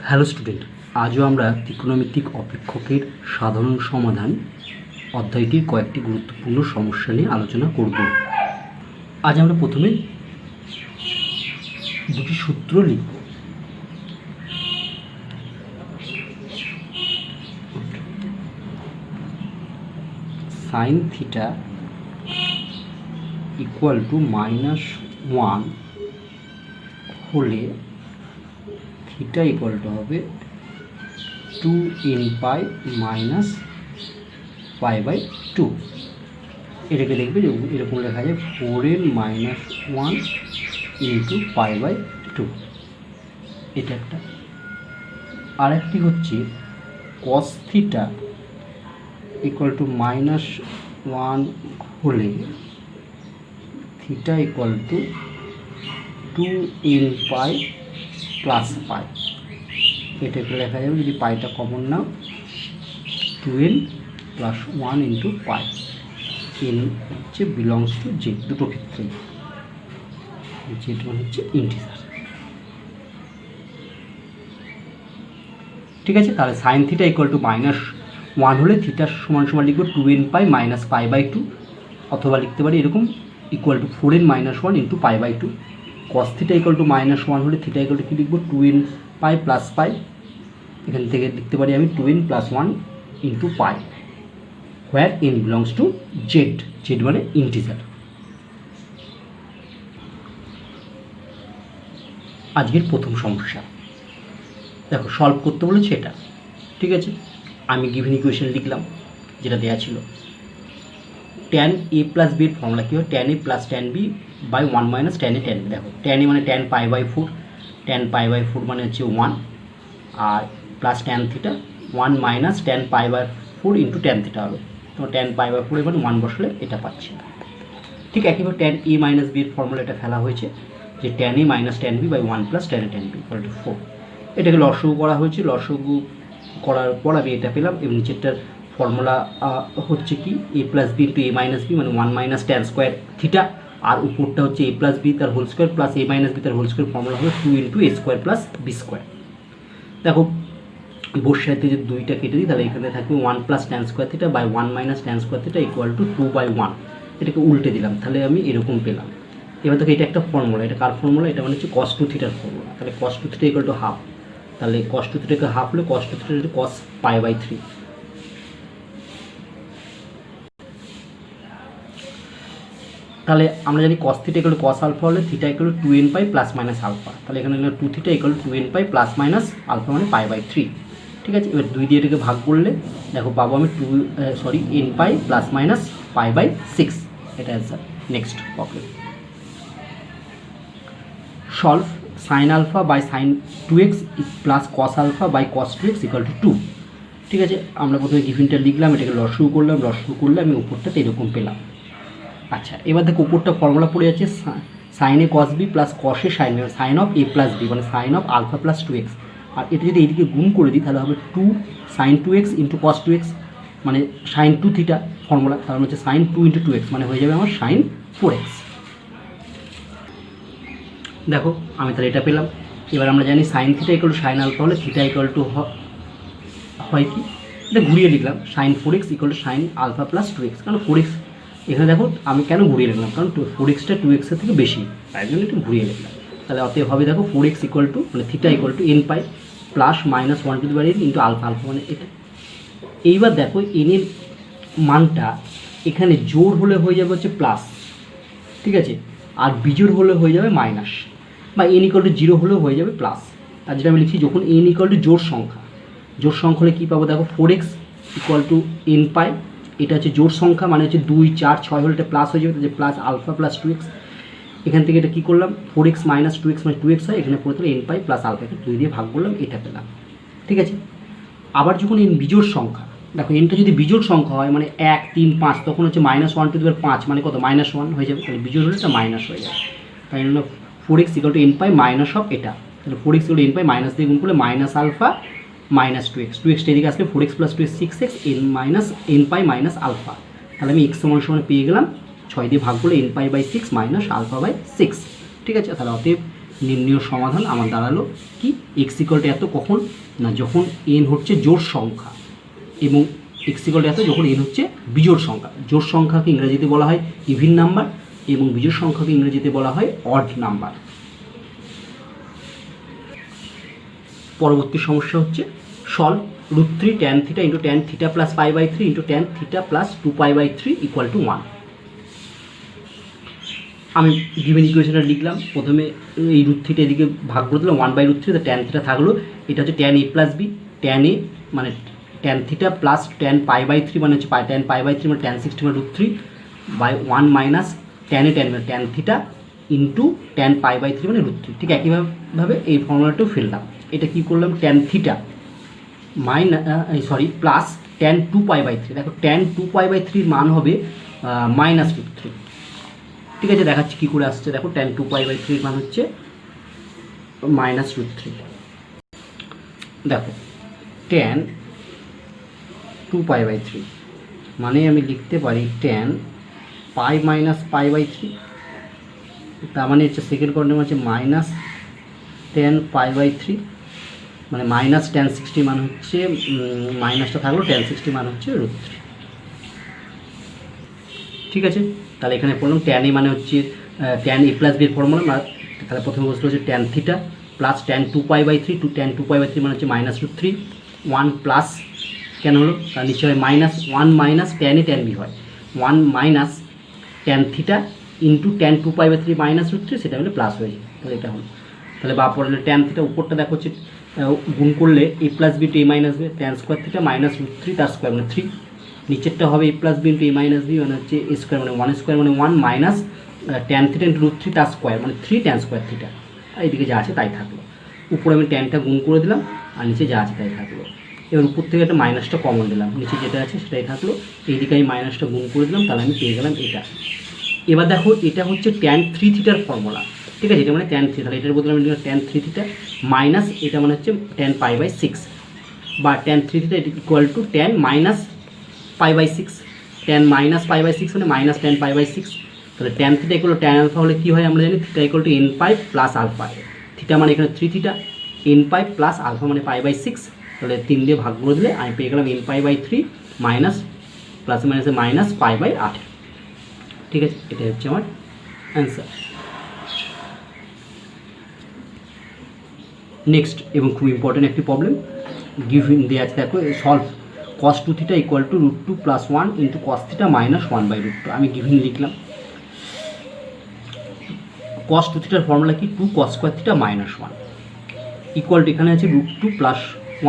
Hello student, আজও আমরা ত্রিকোণমিতিক অপেক্ষকের সাধারণ সমাধান অধ্যায়টির কয়েকটি গুরুত্বপূর্ণ সমস্যা নিয়ে আলোচনা করব। আজ আমরা প্রথমে দুটি সূত্র লিখব। সাইন থিটা ইকুয়াল টু -1 হলে থিটা ইকুয়াল টু হবে 2n পাই মাইনাস π/2। এটাকে দেখবে যে এরকম লেখা যায় 4n - 1 ইন্টু π/2। এটা একটা। আরেকটি হচ্ছে cos থিটা ইকুয়াল টু -1 হলে theta equal to 2n pi plus পাই। এটাকে লেখা যাবে, যদি পাইটা কমন নাও, 2n + 1 ইন্টু পাই। এন হচ্ছে বিলংস টু জেড, দুটো ক্ষেত্রে জেড মানে হচ্ছে ইন্টিজার। ঠিক আছে, তাহলে সাইন থিটা ইকুয়াল টু -1 হলে থিটার সমান সমান লিখব 2n পাই মাইনাস π/2, অথবা লিখতে পারি এরকম equal to 4n - 1 into π/2। cos theta equal to -1 হলে থিটা ইকুয়াল টু কী লিখব, 2n পাই প্লাস পাই। এখান থেকে লিখতে পারি আমি 2n + 1 into pi, where n belongs to Z, Z মানে ইন্টিজার। আজকের প্রথম সমস্যা দেখো, সলভ করতে বলেছে এটা। ঠিক আছে, আমি গিভেন ইকুয়েশন লিখলাম যেটা দেওয়া ছিল। tan a + b এর ফর্মুলা কী হয়, tan a + tan b by 1 - tan a tan b। দেখো tan a মানে tan π/4, tan π/4 মানে হচ্ছে 1, আর plus tan theta 1 - tan π/4 into tan theta হবে। তোমার tan π/4 এবার 1 বসলে এটা পাচ্ছি। ঠিক একইভাবে tan a - b এর ফর্মুলা এটা ফেলা হয়েছে যে tan a - tan b by 1 + tan a tan b = 4। এটাকে লসাগু করা হয়েছে। লসাগু করার পর আমি এটা পেলাম, এবং নিচেরটার ফর্মুলা হচ্ছে কি a + b into a - b মানে 1 - tan স্কোয়ার থিটা, আর উপরটা হচ্ছে a + b তার whole square plus a - b তার হোল স্কোয়ার। ফর্মুলা হবে 2 into a square plus b square. দেখো বোর্ড সাইডে যদি 2টা কেটে দিই, তাহলে এখানে থাকবে 1 + tan square theta by 1 - tan square theta equal to 2/1। এটাকে উল্টে দিলাম, তাহলে আমি এরকম পেলাম। এবার দেখো এটা একটা ফর্মুলা, এটা কার ফর্মুলা, এটা মানে হচ্ছে cos 2 থিটার ফর্মুলা। তাহলে cos 2 theta equal to half, তাহলে cos 2 থিটাকে হাফ হলে cos 2 থিটা cos π/3। তাহলে আমরা জানি cos theta equal to cos alpha হলে theta equal to 2n pi plus minus alpha. তাহলে এখানে 2 theta equal to 2n pi plus minus alpha মানে π/3। ঠিক আছে, এবার 2 দিয়ে এটাকে ভাগ করলে দেখো পাবো আমি n পাই প্লাস মাইনাস π/6। এটা answer. Next problem, solve sine alpha by sine 2x plus cos alpha by cos 2x equal to 2। ঠিক আছে, আমরা প্রথমে গিভেনটা লিখলাম, এটাকে লসাগু করলাম, লসাগু করলে আমি উপরটাতে এরকম পেলাম। আচ্ছা, এবার দেখো উপরটা ফর্মুলা পড়ে যাচ্ছে sine a cos b plus cos a sine b, sine of a + b মানে sine of alpha plus 2x। আর এটা যদি এইদিকে গুণ করে দিই, তাহলে হবে 2 sin 2x into cos 2x মানে সাইন 2 থিটা ফর্মুলা। তার মানে হচ্ছে সাইন 2 ইন্টু 2x মানে হয়ে যাবে আমার সাইন 4x। দেখো আমি তাহলে এটা পেলাম। এবার আমরা জানি sine theta equal to sine alpha হলে থিটা ইকুয়াল টু হয় কি, এটা ঘুরিয়ে লিখলাম sine 4x equal to sine alpha plus 2x। কারণ 4x এখানে দেখো আমি কেন ঘুরিয়ে লিখলাম, কারণ 4xটা 2x এর থেকে বেশি, তাই জন্য একটু ঘুরিয়ে লিখলাম। তাহলে অতএব হবে দেখো 4x ইকুয়াল টু মানে theta equal to n pi plus minus 1/n into alpha, alpha মানে এটা। এইবার দেখো n এর মানটা এখানে জোড় হলে হয়ে যাবে হচ্ছে প্লাস, ঠিক আছে, আর বিজোড় হলে হয়ে যাবে মাইনাস, বা n ইকুয়াল টু 0 হলেও হয়ে যাবে প্লাস। তার যেটা আমি লিখছি, যখন n ইকুয়াল টু জোড় সংখ্যা হলে কী পাবো, দেখো 4x ইকুয়াল টু n পাই, এটা হচ্ছে জোড় সংখ্যা মানে হচ্ছে 2, 4, 6 হলে এটা প্লাস হয়ে যাবে, যে প্লাস আলফা প্লাস 2x। এখান থেকে এটা কী করলাম, 4x মাইনাস 2x মানে 2x হয়, এখানে পড়ে তাহলে n পাই প্লাস আলফা, এটা 2 দিয়ে ভাগ করলাম, এটা পেলাম। ঠিক আছে, আবার যখন n বিজোড় সংখ্যা, দেখো nটা যদি বিজোড় সংখ্যা হয় মানে 1, 3, 5, তখন হচ্ছে -1/5 মানে কত, -1 হয়ে যাবে। তাহলে বিজোড় হলে এটা মাইনাস হয়ে যাবে। তাই জন্য 4x equal to n pi minus of এটা, তাহলে 4x equal to n pi minus দিয়ে গুণ করলে minus alpha minus 2x, 2x এদিকে আসলে 4x প্লাস 2 6x n পাই মাইনাস আলফা। তাহলে আমি x সমান পেয়ে গেলাম 6 দিয়ে ভাগ করলে n pi by 6 minus alpha by 6। ঠিক আছে, তাহলে অতএব নির্ণয় সমাধান আমার দাঁড়ালো কি এক্স ইকুয়াল টু এত, কখন না যখন এন হচ্ছে জোড় সংখ্যা, এবং এক্স ইকুয়াল টু এত যখন এন হচ্ছে বিজোড় সংখ্যা। জোড় সংখ্যাকে ইংরেজিতে বলা হয় ইভিন নাম্বার এবং বিজোড় সংখ্যাকে ইংরেজিতে বলা হয় অড নাম্বার। পরবর্তী সমস্যা হচ্ছে solve √3 tan θ into tan θ plus π/3 into tan θ plus 2π/3 equal to 1। আমি গিভেন ইকুয়েশনটা লিখলাম, প্রথমে এই √3 এদিকে ভাগ করে দিলাম 1/√3, তো tan θ থাকলো, এটা হচ্ছে tan a plus b, tan a মানে tan θ প্লাস tan π/3 মানে হচ্ছে tan π/3 মানে tan 60 মানে √3 by 1 minus tan a tan মানে tan θ ইন্টু tan π/3 মানে √3। ঠিক একইভাবে এই ফর্মুলাটাও ফেললাম। এটা কী করলাম, tan θ প্লাস tan 2π/3, দেখো tan 2π/3 মান হবে মাইনাস √3। ঠিক আছে, দেখাচ্ছি কী করে আসছে। দেখো tan 2π/3 মান হচ্ছে মাইনাস √3। দেখো tan 2π/3 মানে আমি লিখতে পারি tan π মাইনাস π/3, তার মানে হচ্ছে সেকেন্ড কোয়াড্রেন্ট হচ্ছে মাইনাস tan π/3 মানে মাইনাস tan 60 মান হচ্ছে মাইনাসটা থাকলো, tan 60 মান হচ্ছে √3। ঠিক আছে, তাহলে এখানে পড়লাম tan a মানে হচ্ছে tan a প্লাস বি এর ফর্মুলা, তাহলে প্রথমে বসলো হচ্ছে tan θ plus tan 2π/3 to tan 2π/3 মানে হচ্ছে মাইনাস √3, 1 প্লাস কেন হলো তার নিচে হয় minus 1 minus tan a tan b হয় 1 minus tan θ into tan 2π/3 minus √3, সেটা হলে প্লাস হয়ে যায়। তাহলে এটা হলো, তাহলে বা পড়লে tan θ উপরটা দেখো হচ্ছে গুণ করলে a plus B to a minus B tan square θ minus √3 তার স্কোয়ার মানে 3, নিচেরটা হবে a plus B into a minus B মানে হচ্ছে a স্কোয়ার মানে 1 স্কোয়ার মানে 1 মাইনাস tan θ ইন্টু √3 তার স্কোয়ার মানে 3 tan স্কোয়ার θ। এইদিকে যা আছে তাই থাকলো, উপরে আমি ট্যানটা গুণ করে দিলাম আর নিচে যা আছে তাই থাকলো। এবার উপর থেকে একটা মাইনাসটা কমন দিলাম, নিচে যেটা আছে সেটাই থাকলো, এইদিকে আমি মাইনাসটা গুণ করে দিলাম, তাহলে আমি পেয়ে গেলাম এটা। এবার দেখো এটা হচ্ছে tan 3θ ফর্মুলা। ঠিক আছে, এটা মানে tan 3, তাহলে এটার বদলে আমি tan 3θ মাইনাস এটা মানে হচ্ছে tan π/6 বা tan 3θ equal to tan minus π/6, tan minus π/6 মানে মাইনাস tan π/6। তাহলে tan θ equal to tan alpha হলে কী হয় আমরা জানি, θ equal two nπ plus alpha, θ মানে এখানে 3θ, nπ প্লাস আলফা মানে π/6, তাহলে 3 দিয়ে ভাগ করে দিলে আমি পেয়ে গেলাম nπ/3 মাইনাস প্লাস মাইনাসে মাইনাস π/8। ঠিক আছে, এটা হচ্ছে আমার অ্যান্সার। নেক্সট এবং খুব ইম্পর্টেন্ট একটি প্রবলেম গিভেন দেওয়া আছে, দেখো solve cos 2θ equal to √2 plus 1 into cos θ minus 1/√2। আমি গিভেন লিখলাম, cos 2θ ফর্মুলা কি 2 cos square θ minus 1 equal to এখানে আছে √2 প্লাস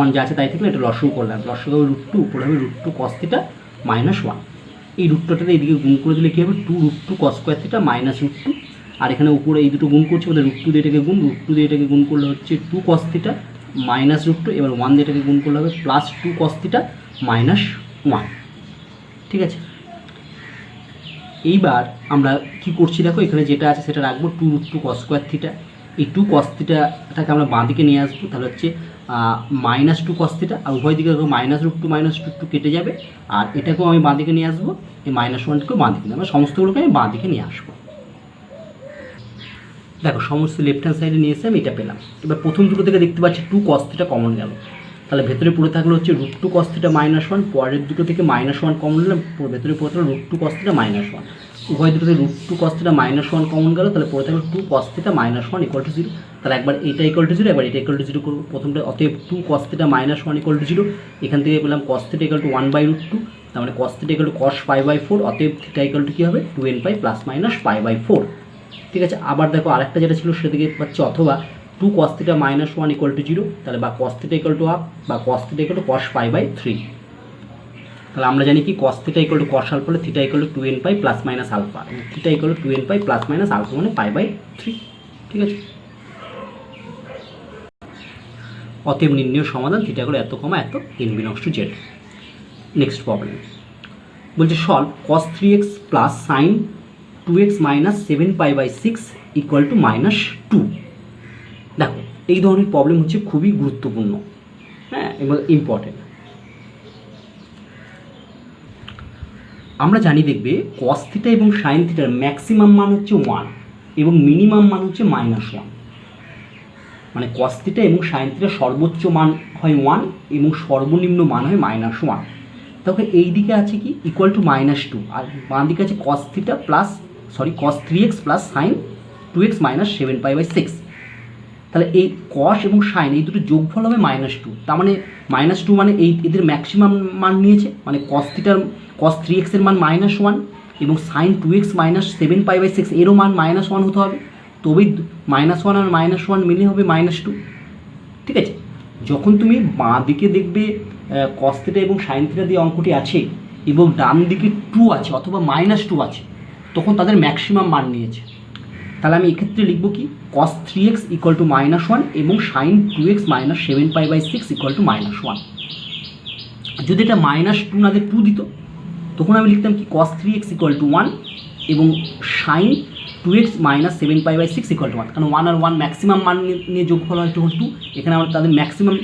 1 যা আছে তাই থাকলে এটা লসগু করলাম, লসগু হবে √2, উপরে হবে √2 cos θ মাইনাস 1। এই √2টাতে এইদিকে গুণ করে দিলে কী হবে 2 √2 cos স্কোয়ার θ মাইনাস √2, আর এখানে উপরে এই দুটো গুণ করছি ওদের √2 দিয়ে এটাকে গুণ, √2 দিয়ে এটাকে গুণ করলে হচ্ছে 2 cos θ মাইনাস √2, এবার 1 দিয়ে এটাকে গুণ করলে হবে প্লাস 2 cos θ মাইনাস 1। ঠিক আছে, এইবার আমরা কি করছি দেখো এখানে যেটা আছে সেটা রাখবো 2 √2 cos স্কোয়ার θ, এই 2 cos θটাকে আমরা বাঁ দিকে নিয়ে আসবো, তাহলে হচ্ছে মাইনাস 2 cos θ, আর উভয় দিকে দেখো মাইনাস √2 কেটে যাবে, আর এটাকেও আমি বাঁ দিকে নিয়ে আসবো, এই মাইনাস 1টাকেও বাঁ দিকে নিয়ে আমরা সমস্তগুলোকে আমি বাঁ দিকে নিয়ে আসবো। দেখো সমস্ত লেফট হ্যান্ড সাইডে নিয়ে এসে আমি এটা পেলাম। এবার প্রথম দুটো থেকে দেখতে পাচ্ছি 2 cos θ কমন গেল, তাহলে ভেতরে পড়ে থাকলো হচ্ছে √2 cos θ মাইনাস 1, পরের দুটো থেকে মাইনাস 1 কমন নিলাম, ভেতরে পড়ে থাকলো √2 cos θ মাইনাস 1, উভয় দুটো থেকে √2 cos θ মাইনাস 1 কমন গেল, তাহলে পড়ে থাকলো 2 cos θ মাইনাস 1 ইকুয়াল টু 0। তাহলে একবার এটা ইকুয়াল টু 0, একবার এটা ইকুয়াল টু 0 করবো। প্রথমটা অতএব 2 cos θ মাইনাস 1 ইকুয়াল টু 0, এখান থেকে পেলাম cos θ ইকুয়াল টু 1/√2, তার মানে cos θ ইকুয়াল টু cos π/4, অতএব θ ইকুয়াল টু কী হবে 2nπ প্লাস মাইনাস π/4। ঠিক আছে, আবার দেখো আরেকটা যেটা ছিল সেটা থেকে পাচ্ছি অথবা 2 cos θ মাইনাস 1 ইকুয়াল টু 0, তাহলে বা cos θ ইকুয়াল টু 1 বা cos θ ইকুয়াল টু cos π/3। তাহলে আমরা জানি কি cos θ equal to cos alpha হলে θ equal to 2nπ plus minus alpha, θ equal to 2nπ plus minus alpha মানে π/3। ঠিক আছে, অতএব নির্ণয় সমাধান θ ইকুয়াল এত কমা এত n belongs to z। Next problem বলছে solve cos 3x plus sine 2x minus 7π/6 equal to minus 2। দেখো এই ধরনের প্রবলেম হচ্ছে খুবই গুরুত্বপূর্ণ, হ্যাঁ, এবং ইম্পর্টেন্ট। আমরা জানি দেখবে cos θ এবং sin θ ম্যাক্সিমাম মান হচ্ছে 1 এবং মিনিমাম মান হচ্ছে -1। মানে কস থিটা এবং সাইন থিটার সর্বোচ্চ মান হয় 1 এবং সর্বনিম্ন মান হয় -1। তাহলে এই দিকে আছে কি ইকুয়াল টু -2, আর বাঁ দিকে আছে cos 3x plus sine 2x minus 7π/6। তাহলে এই cos এবং সাইন এই দুটো যোগফল হবে -2, তার মানে -2 মানে এই এদের ম্যাক্সিমাম মান নিয়েছে, মানে cos 3x এর মান -1 এবং সাইন 2x মাইনাস 7π/6 এরও মান -1 হতে হবে, তবেই -1 আর -1 মিলে হবে -2। ঠিক আছে, যখন তুমি বাঁ দিকে দেখবে cos থিটা এবং সাইন থিটা দিয়ে অঙ্কটি আছে এবং ডান দিকে 2 আছে অথবা -2 আছে, তখন তাদের ম্যাক্সিমাম মান নিয়েছে। তাহলে আমি এক্ষেত্রে লিখব কি cos 3x ইকুয়াল টু -1 এবং sign 2x minus 7π/6 equal to -1। যদি এটা -2 না দিয়ে 2 দিত, তখন আমি লিখতাম কি cos 3x ইকুয়াল টু 1 এবং sign 2x minus 7π/6 equal to 1, কারণ 1 আর 1 ম্যাক্সিমাম মান নিয়ে যোগফল হয় 2। এখানে আমরা তাদের ম্যাক্সিমাম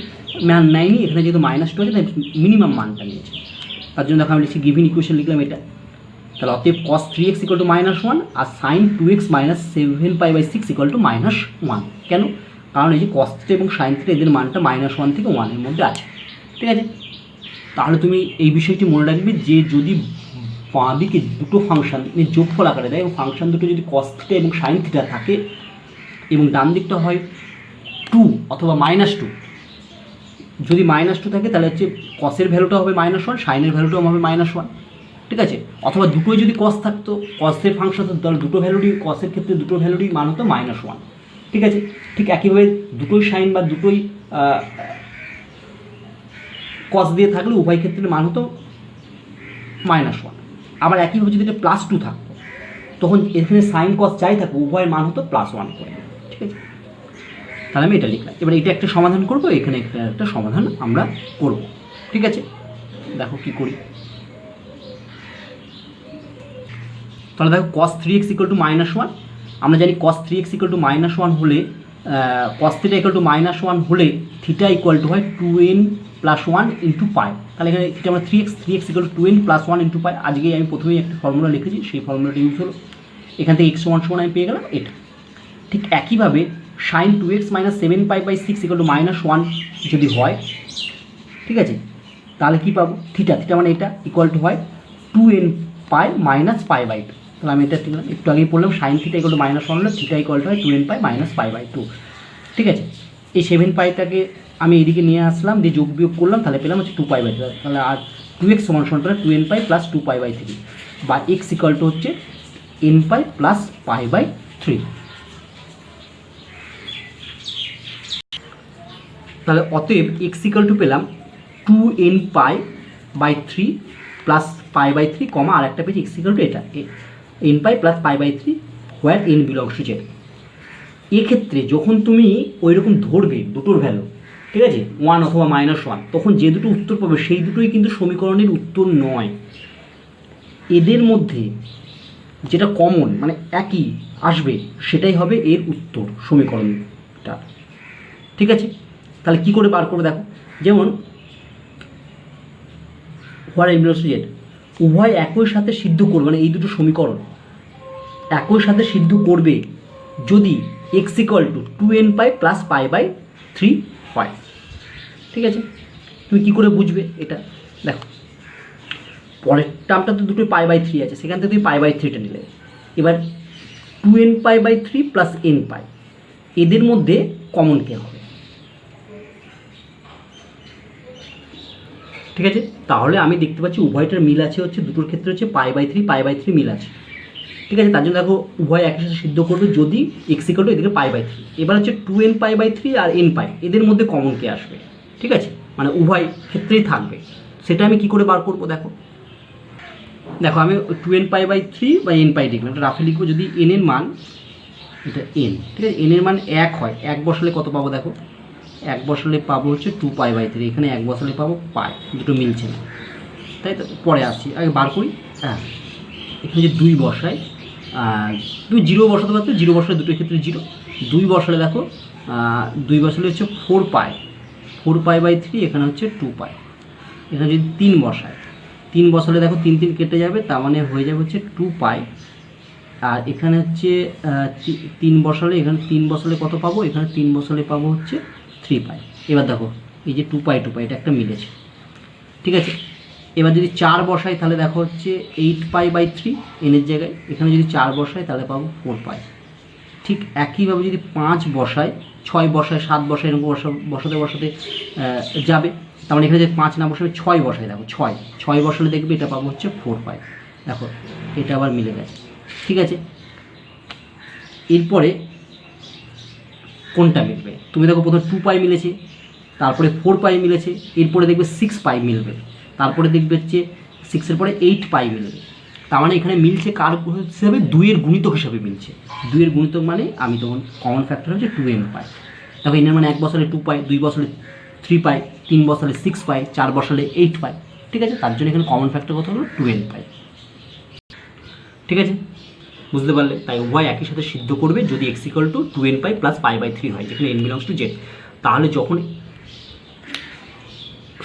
মান নেয়নি, এখানে যেহেতু -2 আছে তাই মিনিমাম মানটা নিয়েছে। তার জন্য দেখো আমি লিখছি গিভিন ইকুয়েশন লিখলাম এটা। তাহলে অতএব cos 3x ইকুয়াল টু -1 আর sine 2x minus 7π/6 equal to -1। কেন? কারণ এই যে cos থিটা এবং সাইন থিটা এদের মানটা -1 থেকে 1 এর মধ্যে আছে। ঠিক আছে, তাহলে তুমি এই বিষয়টি মনে রাখবে যে যদি বাঁ দিকে দুটো ফাংশন যোগফল আকারে দেয় এবং ফাংশন দুটো যদি cos থিটা এবং সাইন থিটা থাকে এবং ডান দিকটা হয় 2 অথবা -2, যদি -2 থাকে তাহলে হচ্ছে কসের ভ্যালুটা হবে -1, সাইনের ভ্যালুটাও হবে -1। ঠিক আছে, অথবা দুটোই যদি কস থাকতো, কসের ফাংশন তাহলে দুটো ভ্যালুরই, কসের ক্ষেত্রে দুটো ভ্যালুরই মান হতো -1। ঠিক আছে, ঠিক একইভাবে দুটোই সাইন বা দুটোই কস দিয়ে থাকলে উভয় ক্ষেত্রে মান হতো -1। আবার একইভাবে যদি এটা +2 থাকতো, তখন এখানে সাইন কস যাই থাকতো উভয়ের মান হতো +1 করে। ঠিক আছে, তাহলে আমি এটা লিখলাম। এবার এটা একটা সমাধান করব, এখানে একটা সমাধান আমরা করব। ঠিক আছে, দেখো কি করি। তাহলে দেখো cos 3x ইকুয়াল টু -1, আমরা জানি cos 3x ইকুয়াল টু -1 হলে cos থিটা ইকুয়াল টু -1 হলে থিটা ইকুয়াল টু হয় 2n + 1 × π। তাহলে এখানে থিটা আমরা 3x ইকুয়াল টু 2n + 1 × π। আজকেই আমি প্রথমেই একটা ফর্মুলা লিখেছি, সেই ফর্মুলাটা ইউজ হলো। এখান থেকে x সমান আমি পেয়ে গেলাম এটা। ঠিক একইভাবে sign 2x minus 7π/6 equal to -1 যদি হয়, ঠিক আছে, তাহলে কী পাবো? থিটা মানে এটা ইকুয়াল টু হয় 2n π মাইনাস π/2। তাহলে আমি এটা একটু আগেই পড়লাম, সাইন থিটা ইকুয়াল টু -1 হলে থিটা ইকুয়াল টু হয় 2n π মাইনাস π/2। ঠিক আছে, এই 7πটাকে আমি এইদিকে নিয়ে আসলাম, দিয়ে যোগ বিয়োগ করলাম, তাহলে পেলাম হচ্ছে 2π/3। তাহলে আর 2x সমান পেলাম 2n π প্লাস 2π/3 বা x ইকুয়াল টু হচ্ছে n π প্লাস π/3। তাহলে অতএব x ইকুয়াল টু পেলাম 2n π/3 প্লাস π/3 কমা আর একটা পেয়েছি x ইকুয়াল টু এটা n π plus π/3 where n belongs to z। এক্ষেত্রে যখন তুমি ওই রকম ধরবে দুটোর ভ্যালু, ঠিক আছে, 1 অথবা -1, তখন যে দুটো উত্তর পাবে সেই দুটোই কিন্তু সমীকরণের উত্তর নয়। এদের মধ্যে যেটা কমন মানে একই আসবে সেটাই হবে এর উত্তর সমীকরণটা। ঠিক আছে, তাহলে কি করে বার করে দেখো, যেমন হোয়ার n বিলংস টু z, উভয় একই সাথে সিদ্ধ করবে, মানে এই দুটো সমীকরণ একই সাথে সিদ্ধ করবে যদি x equal to 2n π plus π/3 হয়। ঠিক আছে, তুমি কী করে বুঝবে এটা? দেখো, পরের টার্মটা তো দুটোই π/3 আছে, সেখান থেকে তুমি π/3টা নিলে, এবার 2n π/3 প্লাস n π, এদের মধ্যে কমন কে হবে? ঠিক আছে, তাহলে আমি দেখতে পাচ্ছি উভয়টার মিল আছে হচ্ছে দুটোর ক্ষেত্রে হচ্ছে π/3 মিল আছে। ঠিক আছে, তার জন্য দেখো উভয় একই সাথে সিদ্ধ করবে যদি x ইকুয়াল টু এদিকে π/3। এবার হচ্ছে 2n π/3 আর n π, এদের মধ্যে কমন কে আসবে? ঠিক আছে, মানে উভয় ক্ষেত্রেই থাকবে, সেটা আমি কি করে বার করবো? দেখো আমি 2n π/3 বা n π লিখলাম, এটা রাফে লিখবো। যদি n এর মান, এটা n, ঠিক আছে, n এর মান 1 হয়, 1 বসালে কত পাবো? দেখো 1 বসালে পাবো হচ্ছে 2π/3, এখানে 1 বসালে পাবো π, দুটো মিলছে না, তাই তো? পরে আসছি, আগে বার করি। হ্যাঁ, এখানে যে 2 বসাই, তুমি 0 বসাতে পারছো, 0 বসালে দুটোর ক্ষেত্রে 0, 2 বসালে দেখো 2 বসালে হচ্ছে 4π/3, এখানে হচ্ছে 2π। এখানে যদি 3 বসায়, 3 বসালে দেখো 3 কেটে যাবে, তার মানে হয়ে যাবে হচ্ছে 2π আর এখানে হচ্ছে 3 বসালে, এখানে 3 বসালে কত পাবো, এখানে 3 বসালে পাবো হচ্ছে 3 পাই। এবার দেখো এই যে 2 পাই এটা একটা মিলেছে, ঠিক আছে। এবার যদি 4 বসাই তাহলে দেখো হচ্ছে 8 পাই বাই 3 এনের জায়গায়, এখানে যদি 4 বসাই তাহলে পাবো 4 পাই। ঠিক একইভাবে যদি 5 বসায়, 6 বসায়, 7 বসায়, এরকম বসাতে বসাতে যাবে। তার মানে এখানে যে 5 না বসাবে 6 বসায়, দেখো 6 বসালে দেখবে এটা পাবো হচ্ছে 4 পাই। দেখো এটা আবার মিলে গেছে, ঠিক আছে। এরপরে কোনটা মিলবে, তুমি দেখো প্রথমে 2 পাই মিলেছে, তারপরে 4 পাই মিলেছে, এরপরে দেখবে 6 পাই মিলবে, তারপরে দেখবে হচ্ছে 6-এর পরে 8 পাই মিলবে। তার মানে এখানে মিলছে কার হিসাবে, 2-এর গুণিতক হিসাবে মিলছে। 2-এর গুণিতক মানে আমি তখন কমন ফ্যাক্টর হচ্ছে 2n পাই। দেখো এনের মানে 1 বসালে 2 পাই, 2 বসালে 3 পাই, 3 বসালে 6 পাই, 4 বসালে 8 পাই, ঠিক আছে। তার জন্য এখানে কমন ফ্যাক্টর কত হলো 2n পাই, ঠিক আছে, বুঝতে পারলে। তাই উভয় একই সাথে সিদ্ধ করবে যদি x = 2n pi plus pi by 3 হয়, যেখানে n বিলংস টু z। তাহলে যখন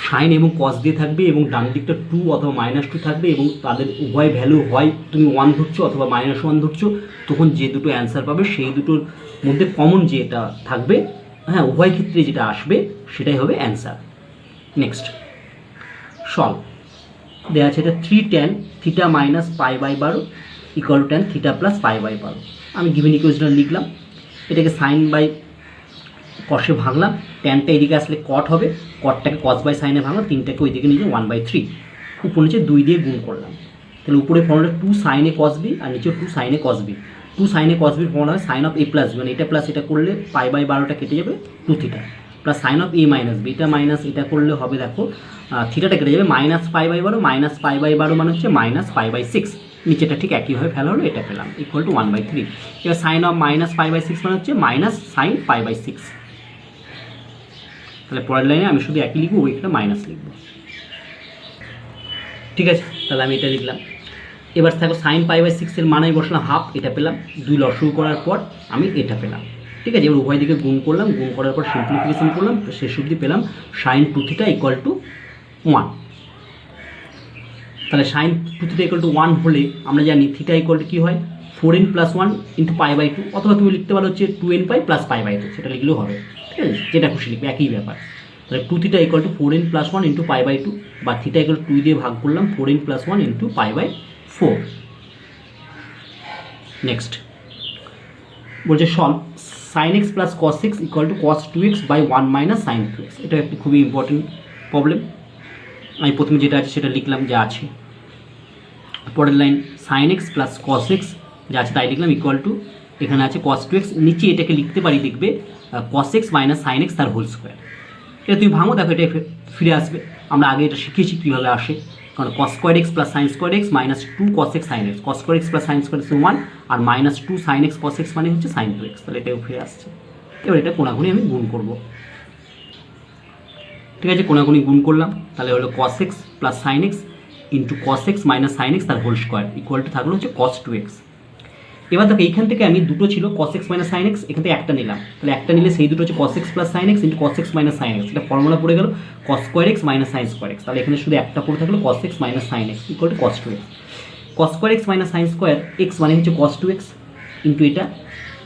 সাইন এবং কস দিয়ে থাকবে এবং ডান দিকটা 2 অথবা -2 থাকবে এবং তাদের উভয় ভ্যালু হয় তুমি 1 ধরছো অথবা -1 ধরছো, তখন যে দুটো অ্যান্সার পাবে সেই দুটোর মধ্যে কমন যেটা থাকবে, হ্যাঁ, উভয় ক্ষেত্রে যেটা আসবে সেটাই হবে অ্যান্সার। নেক্সট সলভ দেওয়া আছে, এটা 3 tan theta minus pi by 12 equal to tan theta plus pi by 12। আমি গিভেন ইকুয়েশনটা লিখলাম, এটাকে সাইন বাই কষে ভাঙলাম, ট্যানটা এদিকে আসলে কট হবে, কটটাকে কস বাই সাইনে ভাঙলাম, 3টাকে ওইদিকে নিয়ে 1/3, উপর নিচে 2 দিয়ে গুণ করলাম। তাহলে উপরে ফর্মুলা 2 সাইনে কস বি আর নিচে 2 সাইনে কস বি। 2 সাইনে কস বির ফর্মুলা হয় sine of a plus b, মানে এটা প্লাস এটা করলে পাই বাই 12টা কেটে যাবে 2 theta, plus sine of a minus b, এটা মাইনাস এটা করলে হবে দেখো থিটাটা কেটে যাবে minus pi by 12, minus pi by 12 মানে হচ্ছে মাইনাস পাই বাই 6, নিচেটা ঠিক একইভাবে ফেলা হলো, এটা পেলাম ইকুয়াল টু 1/3। এবার sine of minus pi by 6 মানে হচ্ছে মাইনাস সাইন পাই বাই 6। তাহলে পরের লাইনে আমি শুধু একই লিখবো, ওইখানে মাইনাস লিখবো, ঠিক আছে। তাহলে আমি এটা লিখলাম। এবার থাকো সাইন পাই বাই 6-এর মানে বসলাম হাফ, এটা পেলাম, 2 লসগু করার পর আমি এটা পেলাম, ঠিক আছে। এবার উভয় দিকে গুণ করলাম, গুণ করার পর সিম্পলিফিকেশন করলাম, শেষ অবধি পেলাম সাইন 2 থিটা ইকুয়াল টু 1। তাহলে সাইন 2 থিটা ইকুয়াল টু 1 হলে আমরা জানি থিটা ইকুয়াল টু কী হয়, 4n plus 1 into pi by 2, অথবা তুমি লিখতে পারো হচ্ছে 2n pi plus pi by 2, সেটা লিখলেও হবে, ঠিক আছে, যেটা খুশি লিখবে, একই ব্যাপার। তাহলে 2 theta equal to 4n plus 1 into pi by 2, বা থিটা ইকুয়াল টু 2 দিয়ে ভাগ করলাম, 4n plus 1 into pi by 4। Next বলছে solve sine x plus cos x equal to cos 2x by 1 minus sine 2x। এটা একটি খুবই important problem. আমি প্রথমে যেটা আছে সেটা লিখলাম, যা আছে। পরের line sine x plus cos x যা আছে তাই লিখলাম ইকুয়াল টু, এখানে আছে কস 2x, নিচে এটাকে লিখতে পারি দেখবে কস এক্স মাইনাস সাইন এক্স তার হোল স্কোয়ার। এটা তুমি ভাঙো, দেখো এটা ফিরে আসবে। আমরা আগে এটা শিখেছি কীভাবে আসে, কারণ cos square x plus sine square x minus 2 cos x sine x, cos square x plus sine square x 1 আর minus 2 sine x cos x মানে হচ্ছে সাইন 2x। তাহলে এটাও ফিরে আসছে। এবার এটা কোনাগুনি আমি গুণ করব, ঠিক আছে, কোনাগুনি গুণ করলাম, তাহলে হলো cos x plus sine x into cos x minus sine x তার হোল স্কোয়ার ইকুয়াল টু থাকলো হচ্ছে কস 2x। এবার দেখো এইখান থেকে আমি দুটো ছিল কস এক্স মাইনাস সাইন এক্স, এখান থেকে একটা নিলাম, তাহলে একটা নিলে সেই দুটো হচ্ছে cos x plus sine x into cos x minus sine x, এটা ফর্মুলা পড়ে গেল cos square x minus sine square x. তাহলে এখানে শুধু একটা পড়ে থাকলো cos x minus sine x equal to cos 2x। Cos square x minus sine square x মানে হচ্ছে কস 2x ইন্টু এটা,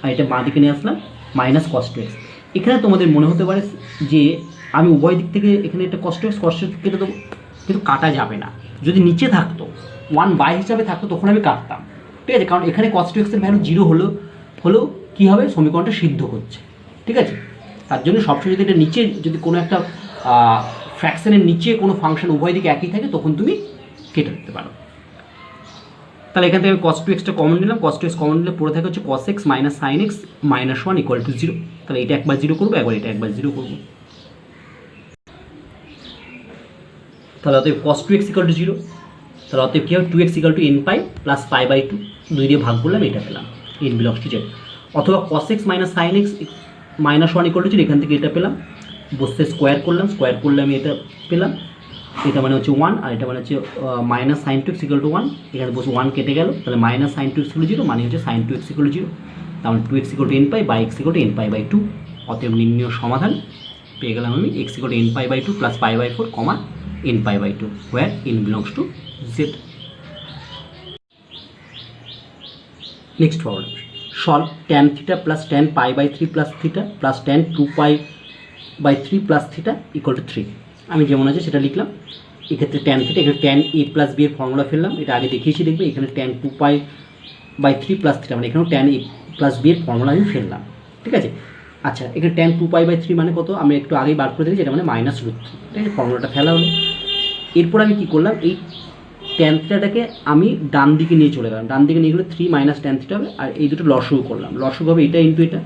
আর এটা বাঁ দিকে নিয়ে আসলাম মাইনাস কস 2x। এখানে তোমাদের মনে হতে পারে যে আমি উভয় দিক থেকে এখানে একটা কস 2x কেটে দেবো, কিন্তু কাটা যাবে না। যদি নিচে থাকতো 1/, হিসাবে থাকতো তখন আমি কাটতাম, ঠিক আছে, কারণ এখানে cos 2x এর ভ্যালু 0 হলেও কী হবে, সমীকরণটা সিদ্ধ হচ্ছে, ঠিক আছে। তার জন্য সবসময় যদি এটা নিচে, যদি কোনো একটা ফ্র্যাকশনের নিচে কোনো ফাংশন উভয় দিকে একই থাকে তখন তুমি কেটে দিতে পারো। তাহলে এখান থেকে আমি cos 2x-টা কমন নিলাম, cos 2x কমন নিলে পড়ে থাকে হচ্ছে cos x minus sine x minus 1 equal to 0। তাহলে এটা একবার 0 করবো, একবার এটা একবার 0 করবো। তাহলে অতএব cos 2x ইকুয়াল টু 0। তাহলে অতএব কী হবে, 2x equal to n pi plus pi by 2, 2 দিয়ে ভাগ করলাম, এটা পেলাম n বিলংস টু z। অথবা cos x minus sine x minus 1 equal to 0, এখান থেকে এটা পেলাম, বসতে স্কোয়ার করলাম, স্কোয়ার করলে আমি এটা পেলাম, এটা মানে হচ্ছে 1 আর এটা মানে হচ্ছে minus sine 2x equal to 1, এখানে বসে 1 কেটে গেল, তাহলে minus sine 2x equal to 0 মানে হচ্ছে সাইন 2x ইকুয়াল টু 0, তাহলে 2x equal to n pi by x equal to n pi by 2। অতএব নির্ণয় সমাধান পেয়ে গেলাম আমি x equal to n pi by 2 plus pi by 4 comma n pi by 2 where n belongs to z। Next problem, solve tan theta plus tan pi by three plus theta plus tan two pi by three plus theta equal to 3। আমি যেমন আছে সেটা লিখলাম। এক্ষেত্রে tan theta, এখানে tan a plus B এর formula ফেললাম, এটা আগে দেখিয়েছি দেখবে। এখানে tan two pi by three plus theta মানে এখানেও ট্যান এ প্লাস বি এর ফর্মুলা আমি ফেললাম, ঠিক আছে। আচ্ছা, এখানে tan two pi by three মানে কত আমি একটু আগেই বার করে দিয়েছি, এটা মানে -√3, ঠিক আছে। ফর্মুলাটা ফেলা হলো। এরপর আমি কী করলাম, এই ট্যান থিটাটাকে আমি ডান দিকে নিয়ে চলে গেলাম। ডান দিকে নিয়ে গেলে 3 মাইনাস ট্যান থিটা হবে, আর এই দুটো লসগু করলাম। লসগু হবে এটা ইন্টু এটা,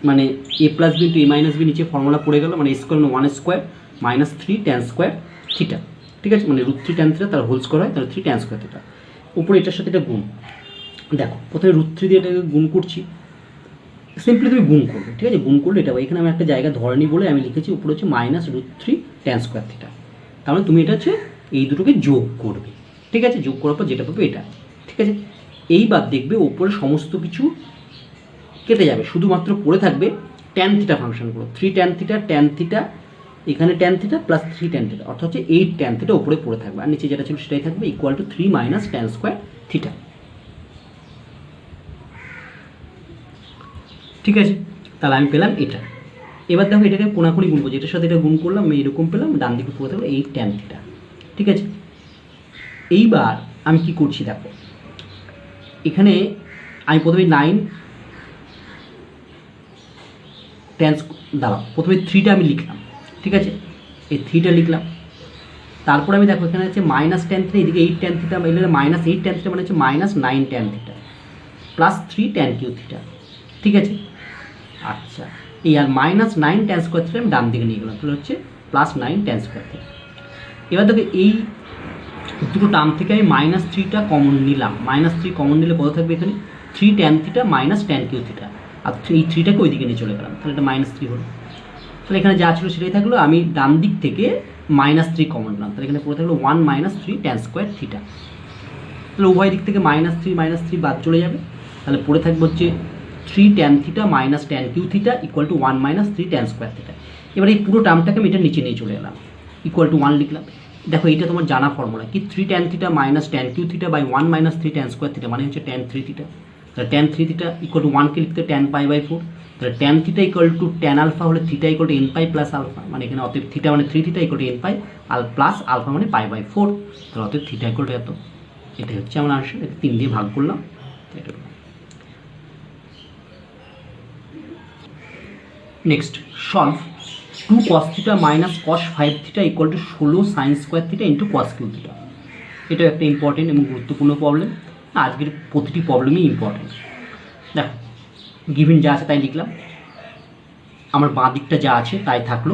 মানে এ প্লাস বি ইন্টু এ মাইনাস বি, নিচে ফর্মুলা পড়ে গেল, মানে square 1 square minus 3 tan square theta, ঠিক আছে। মানে √3 ট্যান থিটা তার হোল স্কোয়ার হয়, তাহলে 3 ট্যান স্কোয়ার থিটা। উপরে এটার সাথে এটা গুণ। দেখো প্রথমে √3 দিয়ে এটাকে গুণ করছি, সিম্পলি তুমি গুণ করবে, ঠিক আছে। গুণ করলে এটা, এখানে আমি একটা জায়গা ধরেনি বলে আমি লিখেছি উপরে হচ্ছে -√3 ট্যান স্কোয়ার থিটা। তাহলে তুমি এটা হচ্ছে এই দুটোকে যোগ করবে, ঠিক আছে। যোগ করার পর যেটা পাবে এটা, ঠিক আছে। এইবার দেখবে ওপরে সমস্ত কিছু কেটে যাবে, শুধুমাত্র পড়ে থাকবে ট্যান থিটা ফাংশনগুলো। 3 ট্যান থিটা, ট্যান থিটা, এখানে tan theta plus 3 tan theta, অর্থাৎ হচ্ছে 8 ট্যান থিটা উপরে পড়ে থাকবে, আর নিচে যেটা ছিল সেটাই থাকবে, equal to 3 minus tan square theta, ঠিক আছে। তাহলে আমি পেলাম এটা। এবার দেখো এটাকে কোনাকুনি গুণ করছি, এটার সাথে এটা গুণ করলাম, আমি এরকম পেলাম, ডান দিকে পড়ে থাকলো 8 ট্যান থিটা, ঠিক আছে। এইবার আমি কি করছি দেখো, এখানে আমি প্রথমে 9 ট্যান দাঁড়াও, প্রথমে 3টা আমি লিখলাম, ঠিক আছে। এই 3টা লিখলাম, তারপর আমি দেখো এখানে হচ্ছে মাইনাস ট্যান থিটা, এদিকে 8 ট্যান থিটা, এখানে -8 ট্যান থিটা মানে হচ্ছে -9 tan theta plus 3 tan cube theta, ঠিক আছে। আচ্ছা, এই আর -9 ট্যান স্কোয়ার থিটা আমি ডান দিকে নিয়ে গেলাম, তাহলে হচ্ছে +9 ট্যান স্কোয়ার থিটা। এবার দেখো এই দুটো টার্ম থেকে আমি -3টা কমন নিলাম, -3 কমন নিলে কত থাকবে এখানে 3 tan theta minus tan cube theta, আর এই 3টাকে ওই দিকে নিয়ে চলে গেলাম, তাহলে এটা -3 হলো। তাহলে এখানে যা ছিল সেটাই থাকলো, আমি ডান দিক থেকে -3 কমন নিলাম, তাহলে এখানে পড়ে থাকলো 1 - 3 ট্যান স্কোয়ার থিটা। তাহলে উভয় দিক থেকে -3 বাদ চলে যাবে, তাহলে পড়ে থাকবে হচ্ছে 3 tan theta minus tan cube theta equal to 1 - 3 tan square theta. এবার এই পুরো টার্মটাকে আমি এটা নিচে নিয়ে চলে এলাম, ইকুয়াল টু 1 লিখলাম। দেখো এইটা তোমার জানা ফর্মুলা কি, 3 tan theta minus tan cube theta by 1 - 3 tan square theta মানে হচ্ছে ট্যান 3 থিটা। তাহলে ট্যান 3 থিটা ইকুয়াল টু 1কে লিখতে ট্যান পাই বাই 4, তাহলে tan theta equal to tan alpha হলে theta equal to n pi plus alpha, মানে এখানে অতএব থিটা মানে 3 theta equal to n pi আর প্লাস আলফা মানে পাই বাই 4, তাহলে অতএব থিটা ইকুয়াল টু এত। এটাই হচ্ছে আমার আনসার, এটা 3 দিয়ে ভাগ করলাম, এটা। Next solve 2 cos theta minus cos 5 theta equal two 16 sign square theta into cos Q theta. এটা একটা ইম্পর্টেন্ট এবং গুরুত্বপূর্ণ প্রবলেম, আজকের প্রতিটি প্রবলেমই ইম্পর্টেন্ট। দেখো গিভেন যা আছে তাই লিখলাম, আমার বাঁ দিকটা যা আছে তাই থাকলো,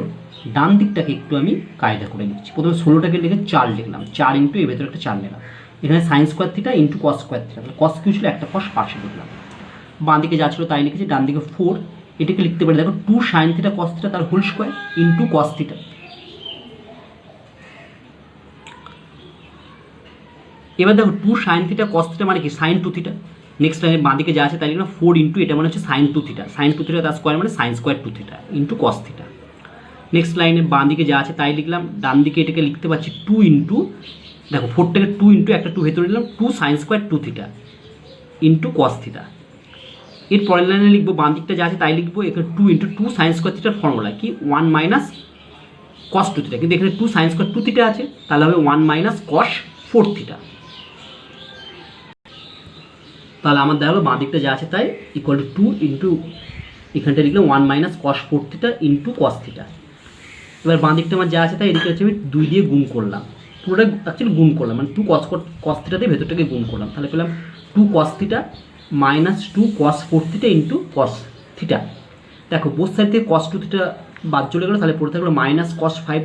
ডান দিকটাকে একটু আমি কায়দা করে নিচ্ছি। প্রথমে 16টাকে লিখে 4 লিখলাম, 4 ইন্টু এর ভেতরে একটা 4 নিলাম, এখানে sine square theta into cos square theta, cos cube ছিল একটা কস পাশে লিখলাম। বাঁ দিকে যা ছিল তাই লিখেছি, ডান দিকে 4, এটাকে লিখতে পারি দেখো 2 সাইন থিটা কস থিটা তার whole square into cos theta. এবার দেখো 2 সাইন থিটা কস থিটা মানে কি সাইন 2 থিটা। নেক্সট লাইনে বাঁ দিকে যা আছে তাই লিখলাম 4 ইন্টু এটা মানে হচ্ছে সাইন 2 থিটা, সাইন 2 থিটা তার স্কোয়ার মানে sine square 2 theta into cos theta. Next লাইনে বাঁ দিকে যা আছে তাই লিখলাম, ডান দিকে এটাকে লিখতে পারছি 2 ইন্টু, দেখো 4টাকে 2 ইন্টু একটা 2 ভেতরে নিলাম 2 sine square 2 theta into cos theta. এর পরের লাইনে লিখবো বাঁ দিকটা যা আছে তাই লিখবো, এখানে 2 ইন্টু 2 সাইন স্কোয়ার থিটার ফর্মুলা কি 1 মাইনাস কস 2 থিটা, কিন্তু এখানে 2 সাইন স্কোয়ার 2 থিটা আছে, তাহলে হবে 1 মাইনাস কস 4 থিটা। তাহলে আমার দেখা হলো বাঁ দিকটা যা আছে তাই ইকুয়াল টু 2 ইন্টু এখানটা লিখলাম 1 minus cos 4 theta into cos theta. এবার বাঁ দিকটা আমার যা আছে তাই এদিকে হচ্ছে আমি 2 দিয়ে গুণ করলাম, পুরোটা অ্যাকচুয়ালি গুণ করলাম, মানে 2 কস থিটা দিয়ে ভেতরটাকে গুণ করলাম, তাহলে পেলাম 2 কস থিটা মাইনাস 2 কস 4 থিটা ইন্টু কস থিটা। দেখো বোথ সাইড থেকে কস 2 থিটা বাদ চলে গেলো, তাহলে পড়ে থাকলো minus cos 5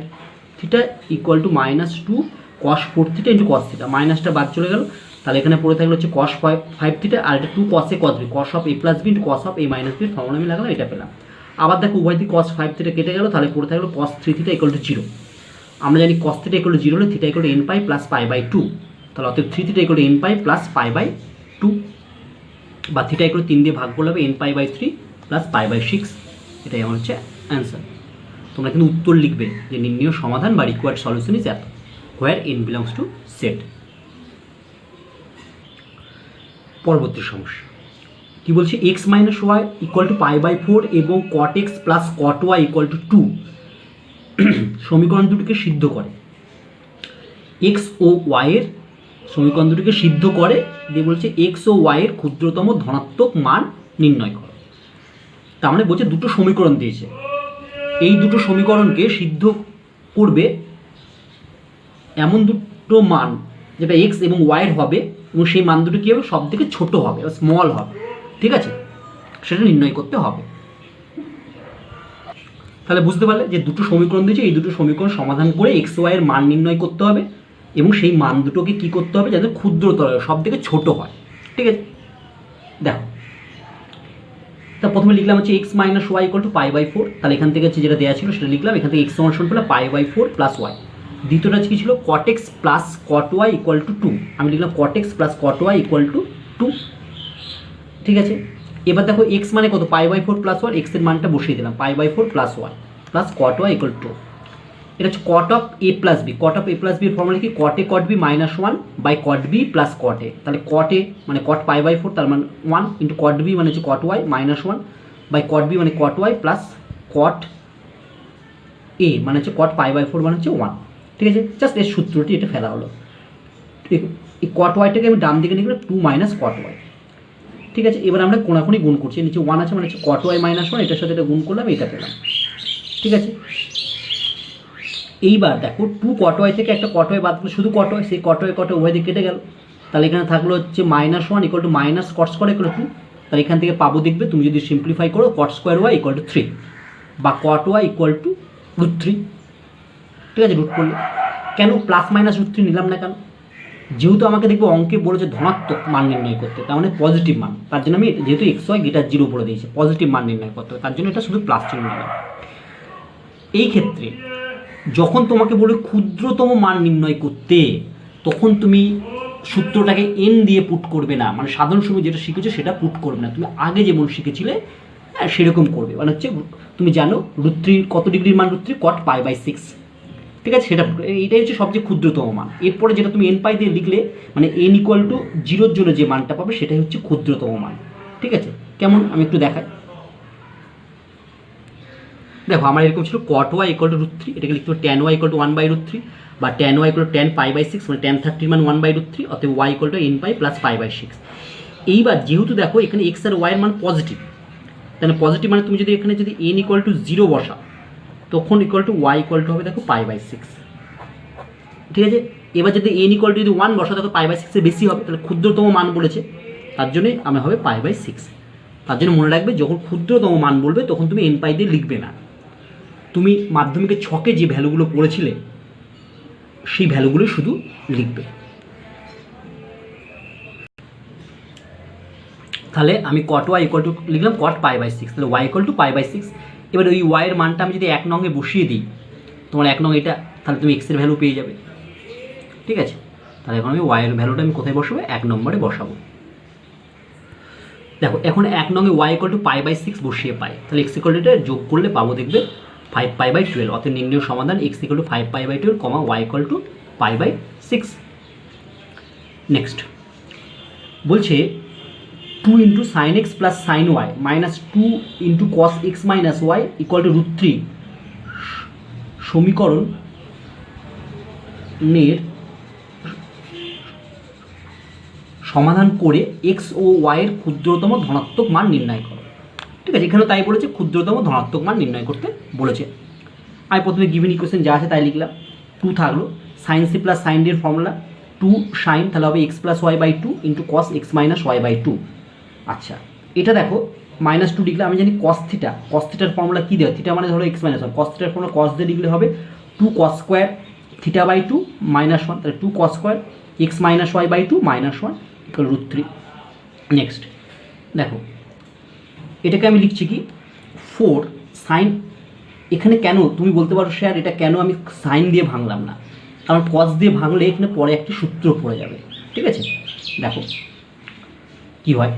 theta equal to minus 2 cos 4 theta into cos theta, মাইনাসটা বাদ চলে গেল, তাহলে এখানে পড়ে থাকলো হচ্ছে কস 5 থিটা আর এটা 2 cos a cos b, cos of a plus B into cos of a minus b formula আমি লাগালাম, এটা পেলাম। আবার দেখো উভয় দিকে কস 5 থিটা কেটে গেল, তাহলে পড়ে থাকলো কস 3 থিটা ইকুয়াল টু 0। আমরা জানি কস থিটা ইকুয়াল টু 0 হলে theta equal to n pi plus pi by 2, তাহলে অতএব 3 theta equal to n pi plus pi by 2, বা থিটা ইকুয়াল 3 দিয়ে ভাগ করলে হবে n pi by 3 plus pi by 6, এটাই আমার হচ্ছে অ্যান্সার। তোমরা কিন্তু উত্তর লিখবে যে নির্ণীয় সমাধান বা রিকোয়ার্ড সলিউশন ইজ এত, where n belongs to set. পরবর্তী সমস্যা কি বলছে, x minus y equal to pi by 4 এবং cot x plus cot y equal to 2 সমীকরণ দুটিকে সিদ্ধ করে। এক্স ও ওয়াইয়ের সমীকরণ দুটিকে সিদ্ধ করে দিয়ে বলছে এক্স ও ওয়াইয়ের ক্ষুদ্রতম ধনাত্মক মান নির্ণয় করো। তার মানে বলছে দুটো সমীকরণ দিয়েছে, এই দুটো সমীকরণকে সিদ্ধ করবে এমন দুটো মান যেটা এক্স এবং ওয়াইয়ের হবে এবং সেই মান দুটো কী হবে, সব থেকে ছোটো হবে, স্মল হবে, ঠিক আছে, সেটা নির্ণয় করতে হবে। তাহলে বুঝতে পারলে যে দুটো সমীকরণ দিয়েছে, এই দুটো সমীকরণ সমাধান করে এক্স ওয়াইয়ের মান নির্ণয় করতে হবে এবং সেই মান দুটোকে কী করতে হবে, যাতে ক্ষুদ্রতর সব থেকে ছোটো হয়, ঠিক আছে। দেখো, তা প্রথমে লিখলাম হচ্ছে x minus y equal to pi by 4, তাহলে এখান থেকে হচ্ছে যেটা দেওয়া ছিল সেটা লিখলাম, এখান থেকে এক্স সমান পেলাম পাই বাই 4 প্লাস ওয়াই। দ্বিতীয়টা কী ছিল, cot x plus cot y equal to 2, আমি লিখলাম cot x plus cot y equal to 2, ঠিক আছে। এবার দেখো এক্স মানে কত, পাই বাই 4 প্লাস ওয়াই, এক্সের মানটা বসিয়ে দিলাম, pi by 4 plus y plus cot y equal to 2। এটা হচ্ছে cot of a plus b, cot of a plus বির ফর্মুলা কি, cot a cot b minus 1 by cot b plus cot a. তাহলে cot এ মানে কট পাই by 4 তার মানে 1 into cot b মানে হচ্ছে cot y minus 1 by cot b মানে cot Y plus cot এ মানে হচ্ছে কট পাই বাই 4 মানে হচ্ছে 1, ঠিক আছে। জাস্ট এর সূত্রটি এটা ফেলা হলো। এই কট ওয়াইটাকে আমি ডান দিকে নিয়ে গেলে 2 মাইনাস কট ওয়াই, ঠিক আছে। এবার আমরা কোনাকুনি গুণ করছি, নিচে 1 আছে মানে হচ্ছে কট ওয়াই মাইনাস 1, এটার সাথে এটা গুণ করলাম, এটা পেলাম, ঠিক আছে। এইবার দেখো 2 কট ওয়াই থেকে একটা কট ওয়াই বাদ দিলে শুধু কট ওয়াই, সেই কট ওয়াই উভয় দিকে কেটে গেল, তাহলে এখানে থাকলো হচ্ছে minus 1 equal to minus cot square equal to 2, তাহলে এখান থেকে পাবো দেখবে তুমি যদি সিম্পলিফাই করো cot square y equal to 3 বা কট ওয়াই ইকুয়াল টু √3, ঠিক আছে। রুট করলে কেন প্লাস মাইনাস √3 নিলাম না কেন, যেহেতু আমাকে দেখবো অঙ্কে বলেছে ধনাত্মক মান নির্ণয় করতে, তার মানে পজিটিভ মান, তার জন্য আমি যেহেতু এক্স ওয়াই গ্রেটার 0 বলে দিয়েছে, পজিটিভ মান নির্ণয় করতে হবে, তার জন্য এটা শুধু প্লাস চিহ্ন নিলাম। এই ক্ষেত্রে যখন তোমাকে বলে ক্ষুদ্রতম মান নির্ণয় করতে, তখন তুমি সূত্রটাকে এন দিয়ে পুট করবে না, মানে সাধারণ সময় যেটা শিখেছো সেটা পুট করবে না, তুমি আগে যেমন শিখেছিলে সেরকম করবে। মানে হচ্ছে তুমি জানো √3 কত ডিগ্রির মান, √3 কট পাই বাই 6, ঠিক আছে, সেটা এইটাই হচ্ছে সবচেয়ে ক্ষুদ্রতম মান। এরপরে যেটা তুমি এন পাই দিয়ে লিখলে মানে এন ইকুয়াল টু 0-র জন্য যে মানটা পাবে সেটাই হচ্ছে ক্ষুদ্রতম মান, ঠিক আছে। কেমন আমি একটু দেখাই, দেখো আমার এরকম ছিল কট ওয়াই ইকুয়াল টু √3, এটাকে লিখতে হবে tan y equal to 1 by √3 বা tan y equal to tan pi by 6, মানে ট্যান 30 মান 1 বাই √3, অতএব y equal to n pi plus pi by 6। এইবার যেহেতু দেখো এখানে এক্স আর ওয়াইয়ের মান পজিটিভ, তাহলে পজিটিভ মানে তুমি যদি এখানে যদি এন ইকুয়াল টু 0 বসাও তখন equal to y equal to হবে দেখো পাই বাই 6, ঠিক আছে। এবার যদি এন ইকুয়াল টু যদি 1 বসাও দেখো পাই বাই 6 এর বেশি হবে, তাহলে ক্ষুদ্রতম মান বলেছে, তার জন্যই আমার হবে পাই বাই 6। তার জন্য মনে রাখবে যখন ক্ষুদ্রতম মান বলবে তখন তুমি এন পাই দিয়ে লিখবে না, তুমি মাধ্যমিকের ছকে যে ভ্যালুগুলো পড়েছিলে সেই ভ্যালুগুলো শুধু লিখবে। তাহলে আমি কট ওয়াই ইকুয়াল টু লিখলাম কট পাই বাই 6, তাহলে y equal to pi by 6। এবার ওই ওয়াইয়ের মানটা আমি যদি 1 নঙে বসিয়ে দিই, তোমার 1 নং এটা, তাহলে তুমি এক্সের ভ্যালু পেয়ে যাবে, ঠিক আছে। তাহলে এখন আমি ওয়াইয়ের ভ্যালুটা আমি কোথায় বসাবো, 1 নম্বরে বসাবো। দেখো এখন 1 নঙে y equal to pi by 6 বসিয়ে পাই, তাহলে এক্স ইকুয়াল টু এটা যোগ করলে পাবো দেখবে 5 পাই বাই 12, অর্থাৎ নির্ণয় সমাধান x equal to 5 pi by 12 comma y equal to pi by 6। Next বলছে 2 into sine x plus sine y minus 2 into cos x minus y equal to √3 সমীকরণের সমাধান করে এক্স ও ওয়াইয়ের ক্ষুদ্রতম ধনাত্মক মান নির্ণয় করো, ঠিক আছে। এখানেও তাই বলেছে, ক্ষুদ্রতম ধনাত্মক মান নির্ণয় করতে বলেছে। আমি প্রথমে গিভেন ইকুয়েশন যা আছে তাই লিখলাম, 2 থাকলো, সাইন সি প্লাস সাইন ডির ফর্মুলা 2 সাইন, তাহলে হবে x plus y by 2 into cos x minus y by 2। আচ্ছা এটা দেখো -2 লিখলে আমি জানি কস থিটা, কস থিটার ফর্মুলা কী দেওয়া, থিটা মানে ধরো এক্স মাইনাস 1, কস থিটার ফর্মুলা কস দিয়ে লিখলে হবে 2 কস স্কোয়ার থিটা বাই 2 -1, তাহলে 2 cos square x minus y by 2 -1 equal √3। Next দেখো এটাকে আমি লিখছি কি 4 সাইন, এখানে কেন তুমি বলতে পারো স্যার এটা কেন আমি সাইন দিয়ে ভাঙলাম না, কারণ কস দিয়ে ভাঙলে এখানে পরে একটি সূত্র পড়ে যাবে, ঠিক আছে। দেখো কি হয়,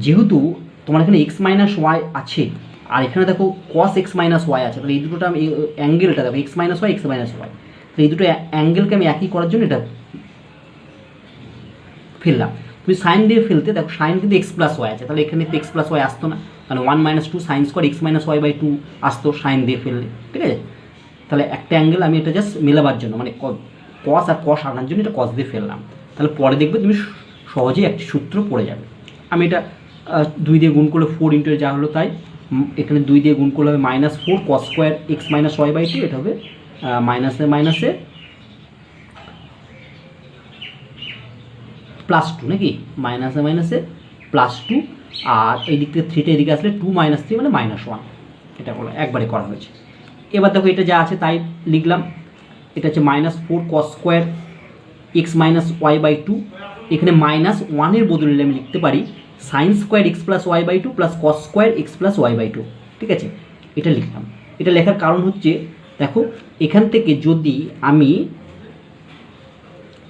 যেহেতু তোমার এখানে এক্স মাইনাস ওয়াই আছে আর এখানে দেখো কস এক্স মাইনাস ওয়াই আছে, তাহলে এই দুটোটা আমি অ্যাঙ্গেলটা দেখো x minus y x minus y, তো এই দুটো অ্যাঙ্গেলকে আমি একই করার জন্য এটা ফেললাম। তুমি সাইন দিয়ে ফেলতে, দেখো সাইন কিন্তু এক্স প্লাস ওয়াই আছে, তাহলে এখানে তো এক্স প্লাস ওয়াই আসতো না, তাহলে 1 - 2 sine square x minus y by 2 আসতো সাইন দিয়ে ফেললে। ঠিক আছে, তাহলে একটা অ্যাঙ্গেল আমি এটা জাস্ট মেলাবার জন্য, মানে কস আর কস আনার জন্য এটা কস দিয়ে ফেললাম। তাহলে পরে দেখবে তুমি সহজেই একটি সূত্র পড়ে যাবে। আমি এটা 2 দিয়ে গুণ করলে 4 ইন্টু যা হলো তাই, এখানে 2 দিয়ে গুণ করলে হবে -4 cos square x minus y by 2, এটা হবে মাইনাসে মাইনাসে +2 নাকি, মাইনাসে মাইনাসে +2, আর এই দিক থেকে 3টা এদিকে আসলে 2 - 3 মানে -1, এটা হলো একবারে করা হয়েছে। এবার দেখো এটা যা আছে তাই লিখলাম, এটা হচ্ছে -4 cos square x minus y by 2, এখানে -1 বদলে আমি লিখতে পারি sine square x plus y by 2 plus cos square x plus y by 2। ঠিক আছে, এটা লিখলাম। এটা লেখার কারণ হচ্ছে দেখো এখান থেকে যদি আমি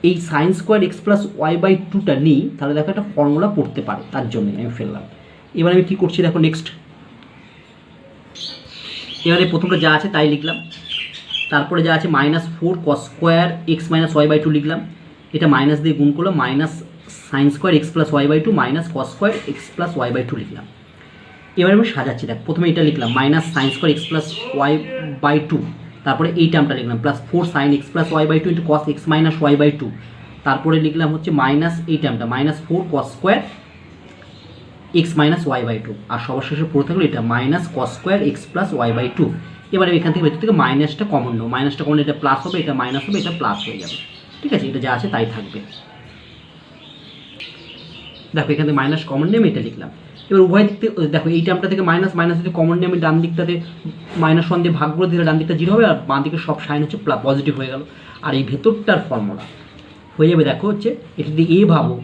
এই sine square x plus y by 2টা নিই, তাহলে দেখো একটা ফর্মুলা পড়তে পারে, তার জন্য আমি ফেললাম। এবার আমি কী করছি দেখো নেক্সট, এবারে প্রথমটা যা আছে তাই লিখলাম, তারপরে যা আছে -4 cos square x minus y by 2 লিখলাম, এটা মাইনাস দিয়ে গুণ করলাম, minus sine square x plus y by 2 minus cos square x plus y by 2 লিখলাম। এবার আমি সাজাচ্ছি, দেখ প্রথমে এটা লিখলাম minus sine square x plus y by 2, তারপরে এই টার্মটা লিখলাম +4 sine x plus y by 2 into cos x minus y by 2, তারপরে লিখলাম হচ্ছে মাইনাস এই টার্মটা -4 cos square x minus y by 2, আর সবার শেষে পড়ে থাকলো এটা minus cos square x plus y by 2। এবারে এখান থেকে ভেতর থেকে মাইনাসটা কমন নেবো, মাইনাসটা কমন এটা প্লাস হবে, এটা মাইনাস হবে, এটা প্লাস হয়ে যাবে। ঠিক আছে, এটা যা আছে তাই থাকবে। দেখো এখান থেকে মাইনাস কমন নিয়ে আমি এটা লিখলাম। এবার উভয় দিক থেকে দেখো এই টার্মটা থেকে মাইনাস যদি কমন নিয়ে আমি ডান দিকটাতে -1 দিয়ে ভাগ করে দিলে ডান দিকটা 0 হবে, আর বাঁ দিকে সব সাইন হচ্ছে পজিটিভ হয়ে গেল। আর এই ভেতরটার ফর্মুলা হয়ে যাবে, দেখো হচ্ছে এটা যদি এ ভাবো,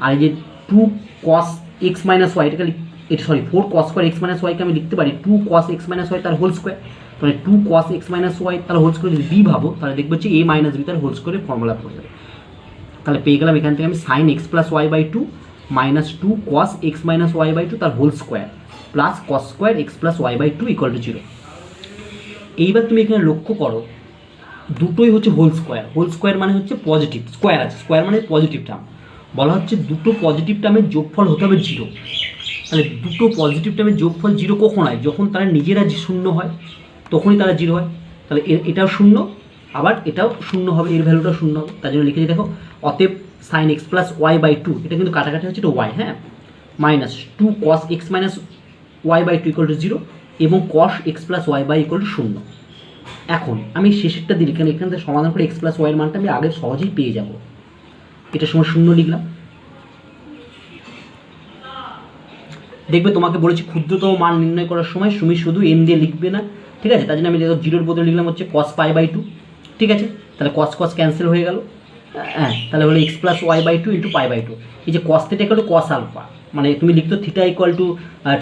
আর এই যে 2 cos x মাইনাস ওয়াই, এটা 4 cos স্কোয়ার এক্স মাইনাস ওয়াইকে আমি লিখতে পারি 2 cos x মাইনাস ওয়াই তার হোল স্কোয়ার, তাহলে 2 cos x মাইনাস ওয়াই তার হোল স্কোয়ার যদি বি ভাবো, তাহলে দেখবো হচ্ছে a - b তার হোল স্কোয়ারের ফর্মুলা পড়ে যাবে। তাহলে পেয়ে গেলাম এখান থেকে আমি sine x plus y by 2 -2 cos x minus y by 2 তার whole square plus cos square x plus y by 2 = 0। এইবার তুমি এখানে লক্ষ্য করো দুটোই হচ্ছে হোল স্কোয়ার মানে হচ্ছে পজিটিভ, স্কোয়ার আছে, স্কোয়ার মানে পজিটিভ টার্ম, বলা হচ্ছে দুটো পজিটিভ টার্মের যোগফল হতে হবে 0। তাহলে দুটো পজিটিভ টার্মের যোগফল 0 কখন হয়? যখন তারা নিজেরা 0 হয় তখনই তারা 0 হয়। তাহলে এটাও 0, আবার এটাও 0 হবে, এর ভ্যালুটাও 0 হবে। তার জন্য লিখেছি দেখো অতএব sine x plus y by 2, এটা কিন্তু কাটাকাটি হচ্ছে, এটা ওয়াই, হ্যাঁ, -2 cos x minus y by 2 = 0 এবং cos x plus y by 0। এখন আমি শেষেরটা দিই, এখান থেকে সমাধান করে এক্স প্লাস ওয়াইয়ের মানটা আমি আগে সহজেই পেয়ে যাব। এটার সময় 0 লিখলাম। দেখবে তোমাকে বলেছি ক্ষুদ্রতম মান নির্ণয় করার সময় তুমি শুধু এম দিয়ে লিখবে না, ঠিক আছে? তার জন্য আমি 0-র বদলে লিখলাম হচ্ছে cos পাই বাই 2, ঠিক আছে? তাহলে cos ক্যান্সেল হয়ে গেল, হ্যাঁ, তাহলে হলো x plus y by 2 into pi by 2। এই যে cos থিটা = cos আলফা, মানে তুমি লিখতো theta =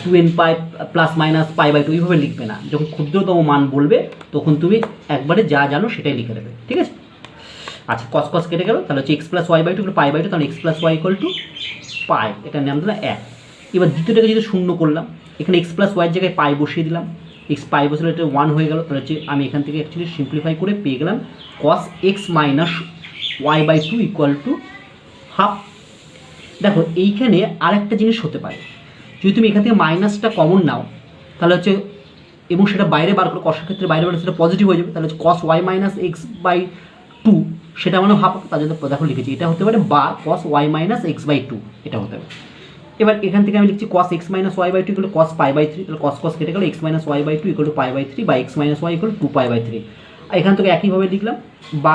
2n pi plus minus pi by 2, এইভাবে লিখবে না। যখন ক্ষুদ্রতম মান বলবে তখন তুমি একবারে যা জানো সেটাই লিখে দেবে, ঠিক আছে? আচ্ছা, cos কেটে গেল, তাহলে হচ্ছে x plus y by 2 pi by 2, তাহলে এক্স প্লাস ওয়াই = পাই, এটার নাম দিলাম 1। এবার দ্বিতীয়টাকে যদি 0 করলাম, এখানে এক্স প্লাস ওয়াইয়ের জায়গায় পাই বসিয়ে দিলাম, এক্স পাই বসলে এটা 1 হয়ে গেল। তাহলে হচ্ছে আমি এখান থেকে অ্যাকচুয়ালি সিম্পলিফাই করে পেয়ে গেলাম cos x minus y by 2 = half. দেখো এইখানে আরেকটা জিনিস হতে পারে, যদি তুমি এখান থেকে মাইনাসটা কমন নাও তাহলে হচ্ছে, এবং সেটা বাইরে বার করে কষার ক্ষেত্রে বাইরে সেটা পজিটিভ হয়ে যাবে, তাহলে হচ্ছে cos y minus x by 2, সেটা মানে হাফ। তার জন্য দেখো লিখেছি এটা হতে পারে, বা cos y minus x by 2, এটা হতে পারে। এবার এখান থেকে আমি লিখছি cos x minus y by 2 = cos pi by 3, তাহলে cos কেটে গেল, x minus y by 2 = pi by 3, বা x minus y = 2 pi by 3। এখান থেকে একইভাবে লিখলাম, বা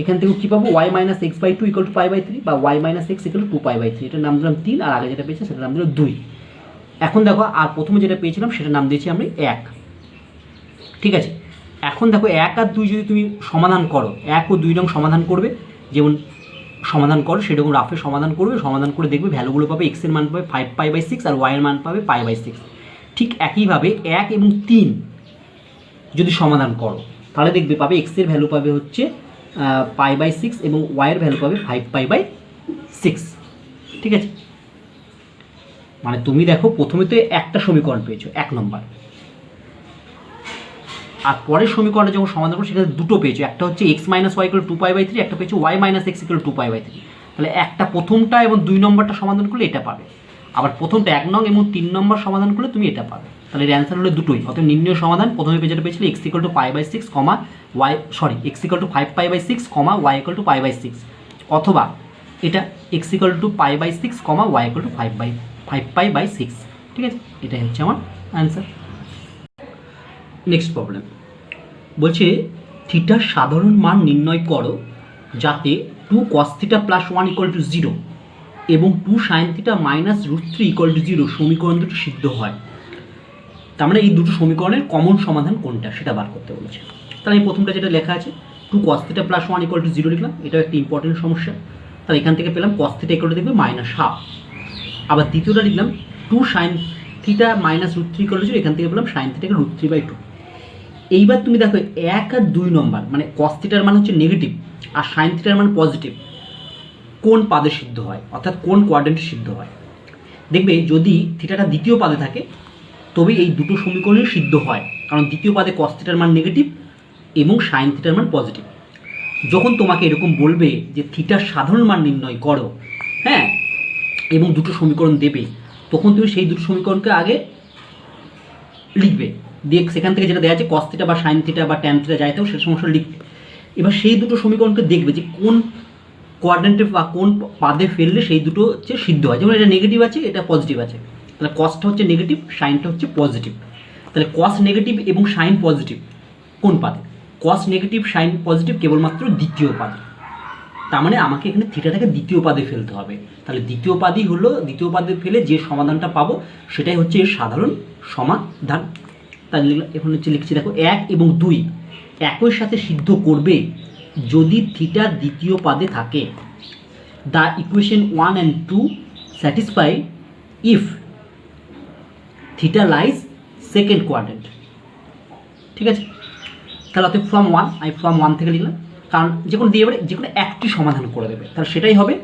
এখান থেকে কী পাবো, y minus x by 2 = pi by 3, বা y minus x = 2 pi by 3। এটার নাম দিলাম 3, আর আগে যেটা পেয়েছি সেটার নাম দিলাম 2। এখন দেখো, আর প্রথমে যেটা পেয়েছিলাম সেটার নাম দিয়েছি আমি 1, ঠিক আছে? এখন দেখো 1 আর 2 যদি তুমি সমাধান করো, 1 ও 2 নং সমাধান করবে, যেমন সমাধান করো সেরকম রাফে সমাধান করবে, সমাধান করে দেখবে ভ্যালুগুলো পাবে, এক্সের মান পাবে 5 পাই বাই 6 আর ওয়াইয়ের মান পাবে পাই বাই 6। ঠিক একইভাবে 1 এবং 3 যদি সমাধান করো তাহলে দেখবে পাবে এক্সের ভ্যালু পাবে হচ্ছে পাই বাই 6 এবং ওয়াইয়ের ভ্যালু পাবে 5 পাই বাই 6, ঠিক আছে? মানে তুমি দেখো প্রথমে তো একটা সমীকরণ পেয়েছো 1 নম্বর, আর পরের সমীকরণটা যখন সমাধান করো সেখানে দুটো পেয়েছো, একটা হচ্ছে x minus y = 2 pi by 3, একটা পেয়েছো y minus x = 2 pi by 3। তাহলে একটা প্রথমটা এবং 2 নম্বরটা সমাধান করলে এটা পাবে, আবার প্রথমটা 1 নং এবং 3 নম্বর সমাধান করলে তুমি এটা পাবে। তাহলে এর অ্যান্সার হলো দুটোই। অতএব নির্ণয় সমাধান প্রথমে যেটা পেয়েছিলে x = π/6, x = 5π/6, y = π/6, অথবা এটা x = π/6, y = 5π/6। ঠিক আছে, এটাই হচ্ছে আমার অ্যান্সার। নেক্সট প্রবলেম বলছে থিটার সাধারণ মান নির্ণয় করো যাতে 2 cos θ + 1 = 0 এবং 2 sin θ - √3 = 0 সমীকরণ দুটো সিদ্ধ হয়। তার মানে এই দুটো সমীকরণের কমন সমাধান কোনটা সেটা বার করতে বলেছে। তাহলে এই প্রথমটা যেটা লেখা আছে 2 cos θ + 1 = 0 লিখলাম, এটাও একটা ইম্পর্টেন্ট সমস্যা। তাহলে এখান থেকে পেলাম cos θ = দেখবে -1/2। আবার দ্বিতীয়টা লিখলাম 2 sin θ - √3 = 0, এখান থেকে পেলাম sin θ = √3/2। এইবার তুমি দেখো 1 আর 2 নম্বর মানে cos θ এর মান হচ্ছে নেগেটিভ আর sin θ এর মান পজিটিভ, কোন পাদে সিদ্ধ হয় অর্থাৎ কোন কোয়াড্রেন্টে সিদ্ধ হয়। দেখবে যদি থিটাটা দ্বিতীয় পাদে থাকে তবে এই দুটো সমীকরণই সিদ্ধ হয়, কারণ দ্বিতীয় পাদে cos θ এর মান নেগেটিভ এবং sin θ এর মান পজিটিভ। যখন তোমাকে এরকম বলবে যে থিটার সাধারণ মান নির্ণয় করো, হ্যাঁ, এবং দুটো সমীকরণ দেবে, তখন তুমি সেই দুটো সমীকরণকে আগে লিখবে, দিয়ে সেখান থেকে যেটা দেওয়া আছে cos θ বা sin θ বা tan θ যাই থাকো সে সমস্যা লিখবে। এবার সেই দুটো সমীকরণকে দেখবে যে কোন কোয়াড্রেন্টে বা কোন পাদে ফেললে সেই দুটো হচ্ছে সিদ্ধ হয়। যেমন এটা নেগেটিভ আছে, এটা পজিটিভ আছে, তাহলে কসটা হচ্ছে নেগেটিভ, সাইনটা হচ্ছে পজিটিভ। তাহলে কস নেগেটিভ এবং সাইন পজিটিভ কোন পাদে? কস নেগেটিভ সাইন পজিটিভ কেবলমাত্র দ্বিতীয় পাদে। তার মানে আমাকে এখানে থিটাটাকে দ্বিতীয় পাদে ফেলতে হবে। তাহলে দ্বিতীয় পাদই হলো, দ্বিতীয় পাদে ফেলে যে সমাধানটা পাবো সেটাই হচ্ছে এর সাধারণ সমাধান। তাহলে এখন হচ্ছে লিখছি, দেখো 1 এবং 2 একই সাথে সিদ্ধ করবে যদি থিটা দ্বিতীয় পাদে থাকে। The equation 1 and 2 satisfy if theta lies second quadrant. ঠিক আছে, তাহলে অর্থাৎ ফর্ম 1 আমি ফর্ম 1 থেকে লিখলাম, কারণ যে কোনো দিয়ে যে কোনো একটি সমাধান করে দেবে, তাহলে সেটাই হবে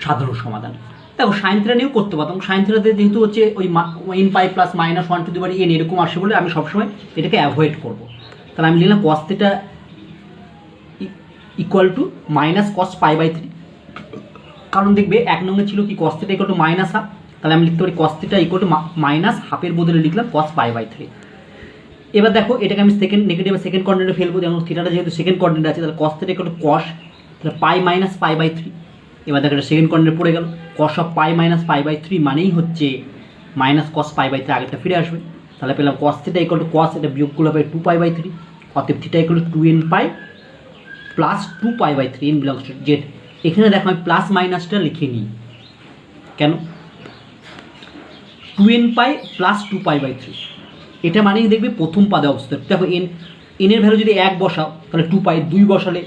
সাধারণ সমাধান। দেখো সাইন থিটা নিয়েও করতে পারতাম, সাইন থিটাতে যেহেতু হচ্ছে ওই n পাই প্লাস -1/n এরকম আসে বলে আমি সবসময় এটাকে অ্যাভয়েড করব। তাহলে আমি লিখলাম cos θ ইকুয়াল টু -cos π/3, কারণ দেখবে 1 নম্বরে ছিল কি cos θ ইকুয়াল টু -1/2, তাহলে আমি লিখতে পারি cos θ ইকুয়াল টু -1/2 বদলে লিখলাম cos π/3। এবার দেখো এটাকে আমি সেকেন্ড নেগেটিভ সেকেন্ড কোঅর্ডিনেটে ফেলবো, যেমন থিটাটা যেহেতু সেকেন্ড কোঅর্ডিনেট আছে তাহলে cos θ ইকুয়াল টু cos, তাহলে পাই - π/3। এবার দেখো এটা সেকেন্ড কোঅর্ডিনেটে পড়ে গেল, cos অফ পাই - π/3 মানেই হচ্ছে -cos π/3, আগেরটা ফিরে আসবে। তাহলে পেলাম cos θ ইকুয়াল টু cos, এটা বিয়োগগুলো হবে 2π/3, অতএব theta equal to 2n pi plus 2π/3, n belongs to z. এখানে দেখো আমি প্লাস মাইনাসটা লিখে নিই, কেন? 2n পাই প্লাস 2π/3, এটা মানেই দেখবে প্রথম পাদে অবস্থা। দেখো এর ভ্যালু যদি 1 বসাও তাহলে 2π, 2 বসালে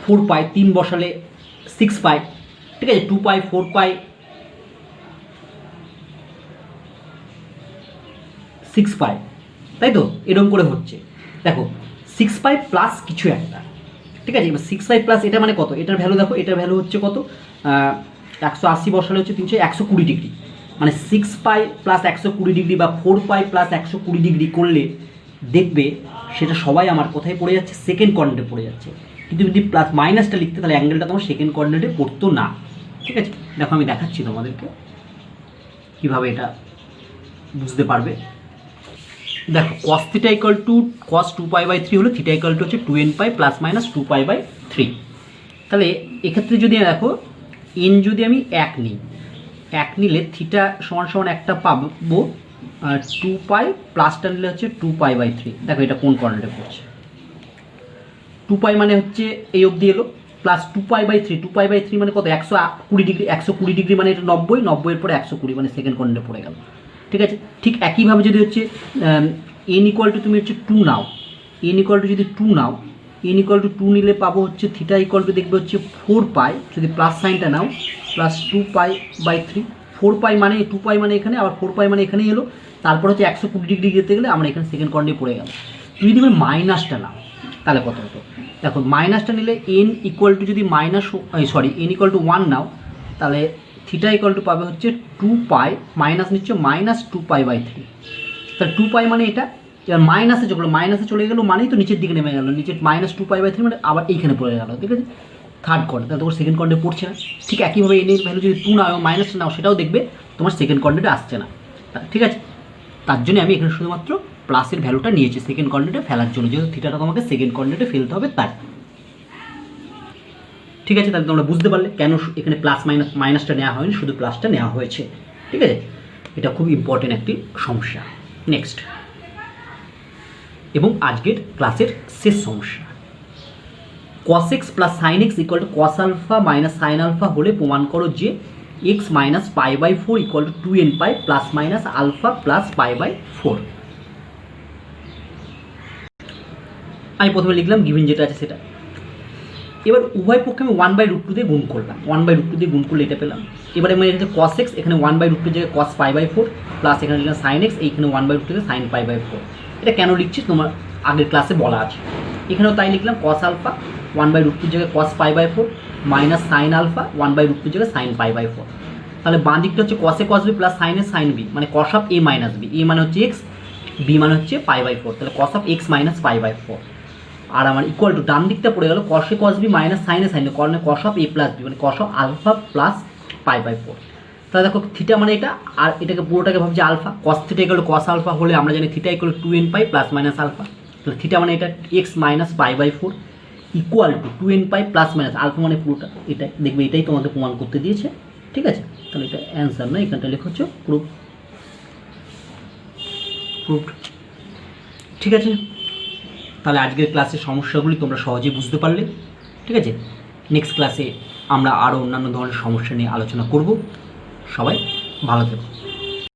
4π, 3 বসালে 6π, ঠিক আছে, 2π 4π 6π, তাই তো এরকম করে হচ্ছে। দেখো 6π প্লাস কিছু একটা, ঠিক আছে। এবার 6π প্লাস এটা মানে কত? এটার ভ্যালু দেখো, এটার ভ্যালু হচ্ছে কত? 180 বসালে হচ্ছে 120 ডিগ্রি, মানে 6π প্লাস 120 ডিগ্রি বা 4π প্লাস 120 ডিগ্রি করলে দেখবে সেটা সবাই আমার কোথায় পড়ে যাচ্ছে? সেকেন্ড কোঅর্ডিনেটে পড়ে যাচ্ছে। কিন্তু যদি প্লাস মাইনাসটা লিখতে তাহলে অ্যাঙ্গেলটা তোমার সেকেন্ড কোঅর্ডিনেটে পড়তো না, ঠিক আছে। দেখো আমি দেখাচ্ছি তোমাদেরকে কীভাবে এটা বুঝতে পারবে। দেখো cos θ ইকুয়াল টু cos 2π/3 হলো, থিটা ইকুয়াল টু হচ্ছে 2n পাই প্লাস মাইনাস 2π/3। তাহলে এক্ষেত্রে যদি দেখো n যদি আমি 1 নিই, 1 নিলে থিটা সমান সমান একটা পাবো 2π, প্লাসটা নিলে হচ্ছে 2π/3। দেখো এটা কোন কোঅর্ডিনেটে পড়ছে? 2π মানে হচ্ছে এই অবধি এলো, প্লাস 2π/3, 2π/3 মানে কত? 120 ডিগ্রি, 120 ডিগ্রি মানে এটা 90, 90 এর পরে 120 মানে সেকেন্ড কোঅর্ডিনেটে পড়ে গেল, ঠিক আছে। ঠিক একইভাবে যদি হচ্ছে n ইকুয়াল টু তুমি হচ্ছে 2 নাও, n ইকুয়াল টু যদি 2 নাও, n ইকুয়াল টু 2 নিলে পাবো হচ্ছে থিটা ইকুয়াল টু দেখবে হচ্ছে 4π, যদি প্লাস সাইনটা নাও প্লাস 2π/3, 4π মানে 2π মানে এখানে, আবার 4π মানে এখানেই এলো, তারপর হচ্ছে 120 ডিগ্রি যেতে গেলে আমরা এখানে সেকেন্ড কোঅর্ডিনেটে পড়ে গেল। তুমি যদি মাইনাসটা নাও তাহলে কত হতো? দেখো মাইনাসটা নিলে n ইকুয়াল টু যদি n ইকুয়াল টু 1 নাও তাহলে থিটা ইকুয়াল টু পাবে হচ্ছে 2π, মাইনাস নিচ্ছে -2π/3, তাহলে 2π মানে এটা, এবার মাইনাসে চলে গেলো মানেই তো নিচের দিকে নেমে গেল, নিচে -2π/3 মানে আবার এইখানে পড়ে গেল, ঠিক আছে। থার্ড কোয়ার্ডার, তাহলে তোমার সেকেন্ড কোয়ার্ডারে পড়ছে না। ঠিক একইভাবে এন এর ভ্যালু যদি 2 নাও এবং মাইনাস নাও সেটাও দেখবে তোমার সেকেন্ড কোয়ার্ডারে আসছে না। ঠিক আছে, তার জন্য আমি এখানে শুধুমাত্র প্লাসের ভ্যালুটা নিয়েছি সেকেন্ড কোয়ার্ডিনেটে ফেলার জন্য, যেহেতু থিটাটা তোমাকে সেকেন্ড কোয়ার্ডিনেটে ফেলতে হবে তাই। ঠিক আছে, তাহলে তোমরা বুঝতে পারলে কেন এখানে প্লাস মাইনাসটা নেওয়া হয়নি, শুধু প্লাসটা নেওয়া হয়েছে। ঠিক আছে, এটা খুব ইম্পর্টেন্ট একটি সমস্যা। নেক্সট, এবং আজকের ক্লাসের শেষ সমস্যা, cos x plus sine x equal to cos alpha minus sine alpha হলে প্রমাণ করো যে x minus pi by four equal to 2n pi plus minus alpha plus pi by four. আমি প্রথমে লিখলাম গিভেন যেটা আছে সেটা। এবার উভয় পক্ষে আমি 1/√2 দিয়ে গুণ করলাম, 1/√2 দিয়ে গুণ করলে এটা পেলাম। এবারে আমি এটা cos x, এখানে 1/√2 জায়গায় cos pi by four, plus এখানে লিখলাম সাইন এক্স, এইখানে 1/√2 থেকে সাইন পাই বাই ফোর। এটা কেন লিখছি তোমার আগের ক্লাসে বলা আছে। এখানেও তাই লিখলাম cos আলফা 1/√2 জায়গায় cos pi by four minus sine alpha 1/√2 জায়গায় সাইন পাই বাই ফোর। তাহলে বাঁ দিকটা হচ্ছে cos a cos b plus sine a sine b, মানে cos of a minus b, a মানে হচ্ছে x, b মানে হচ্ছে পাই বাই ফোর, তাহলে cos of x minus pi by four. আর আমার ইকুয়াল টু ডান দিকটা পড়ে গেল cos a cos b minus sine a sine a, মানে cos of a plus b, মানে cos of alpha plus pi by four. তাহলে দেখো থিটা মানে এটা, আর এটাকে পুরোটাকে ভাবছি alpha, cos theta equal to cos alpha হলে আমরা জানি theta equal to 2n pi plus minus alpha, তাহলে থিটা মানে এটা x minus pi by four equal to 2n pi plus minus alpha, মানে পুরোটা এটা দেখবে, এটাই তোমাকে প্রমাণ করতে দিয়েছে। ঠিক আছে, তাহলে এটা অ্যান্সার না, এখানটা লেখা হচ্ছে প্রুফ। ঠিক আছে, তাহলে আজকের ক্লাসের সমস্যাগুলি তোমরা সহজেই বুঝতে পারলে। ঠিক আছে, নেক্সট ক্লাসে আমরা আরও অন্যান্য ধরনের সমস্যা নিয়ে আলোচনা করব। সবাই ভালো থেকো।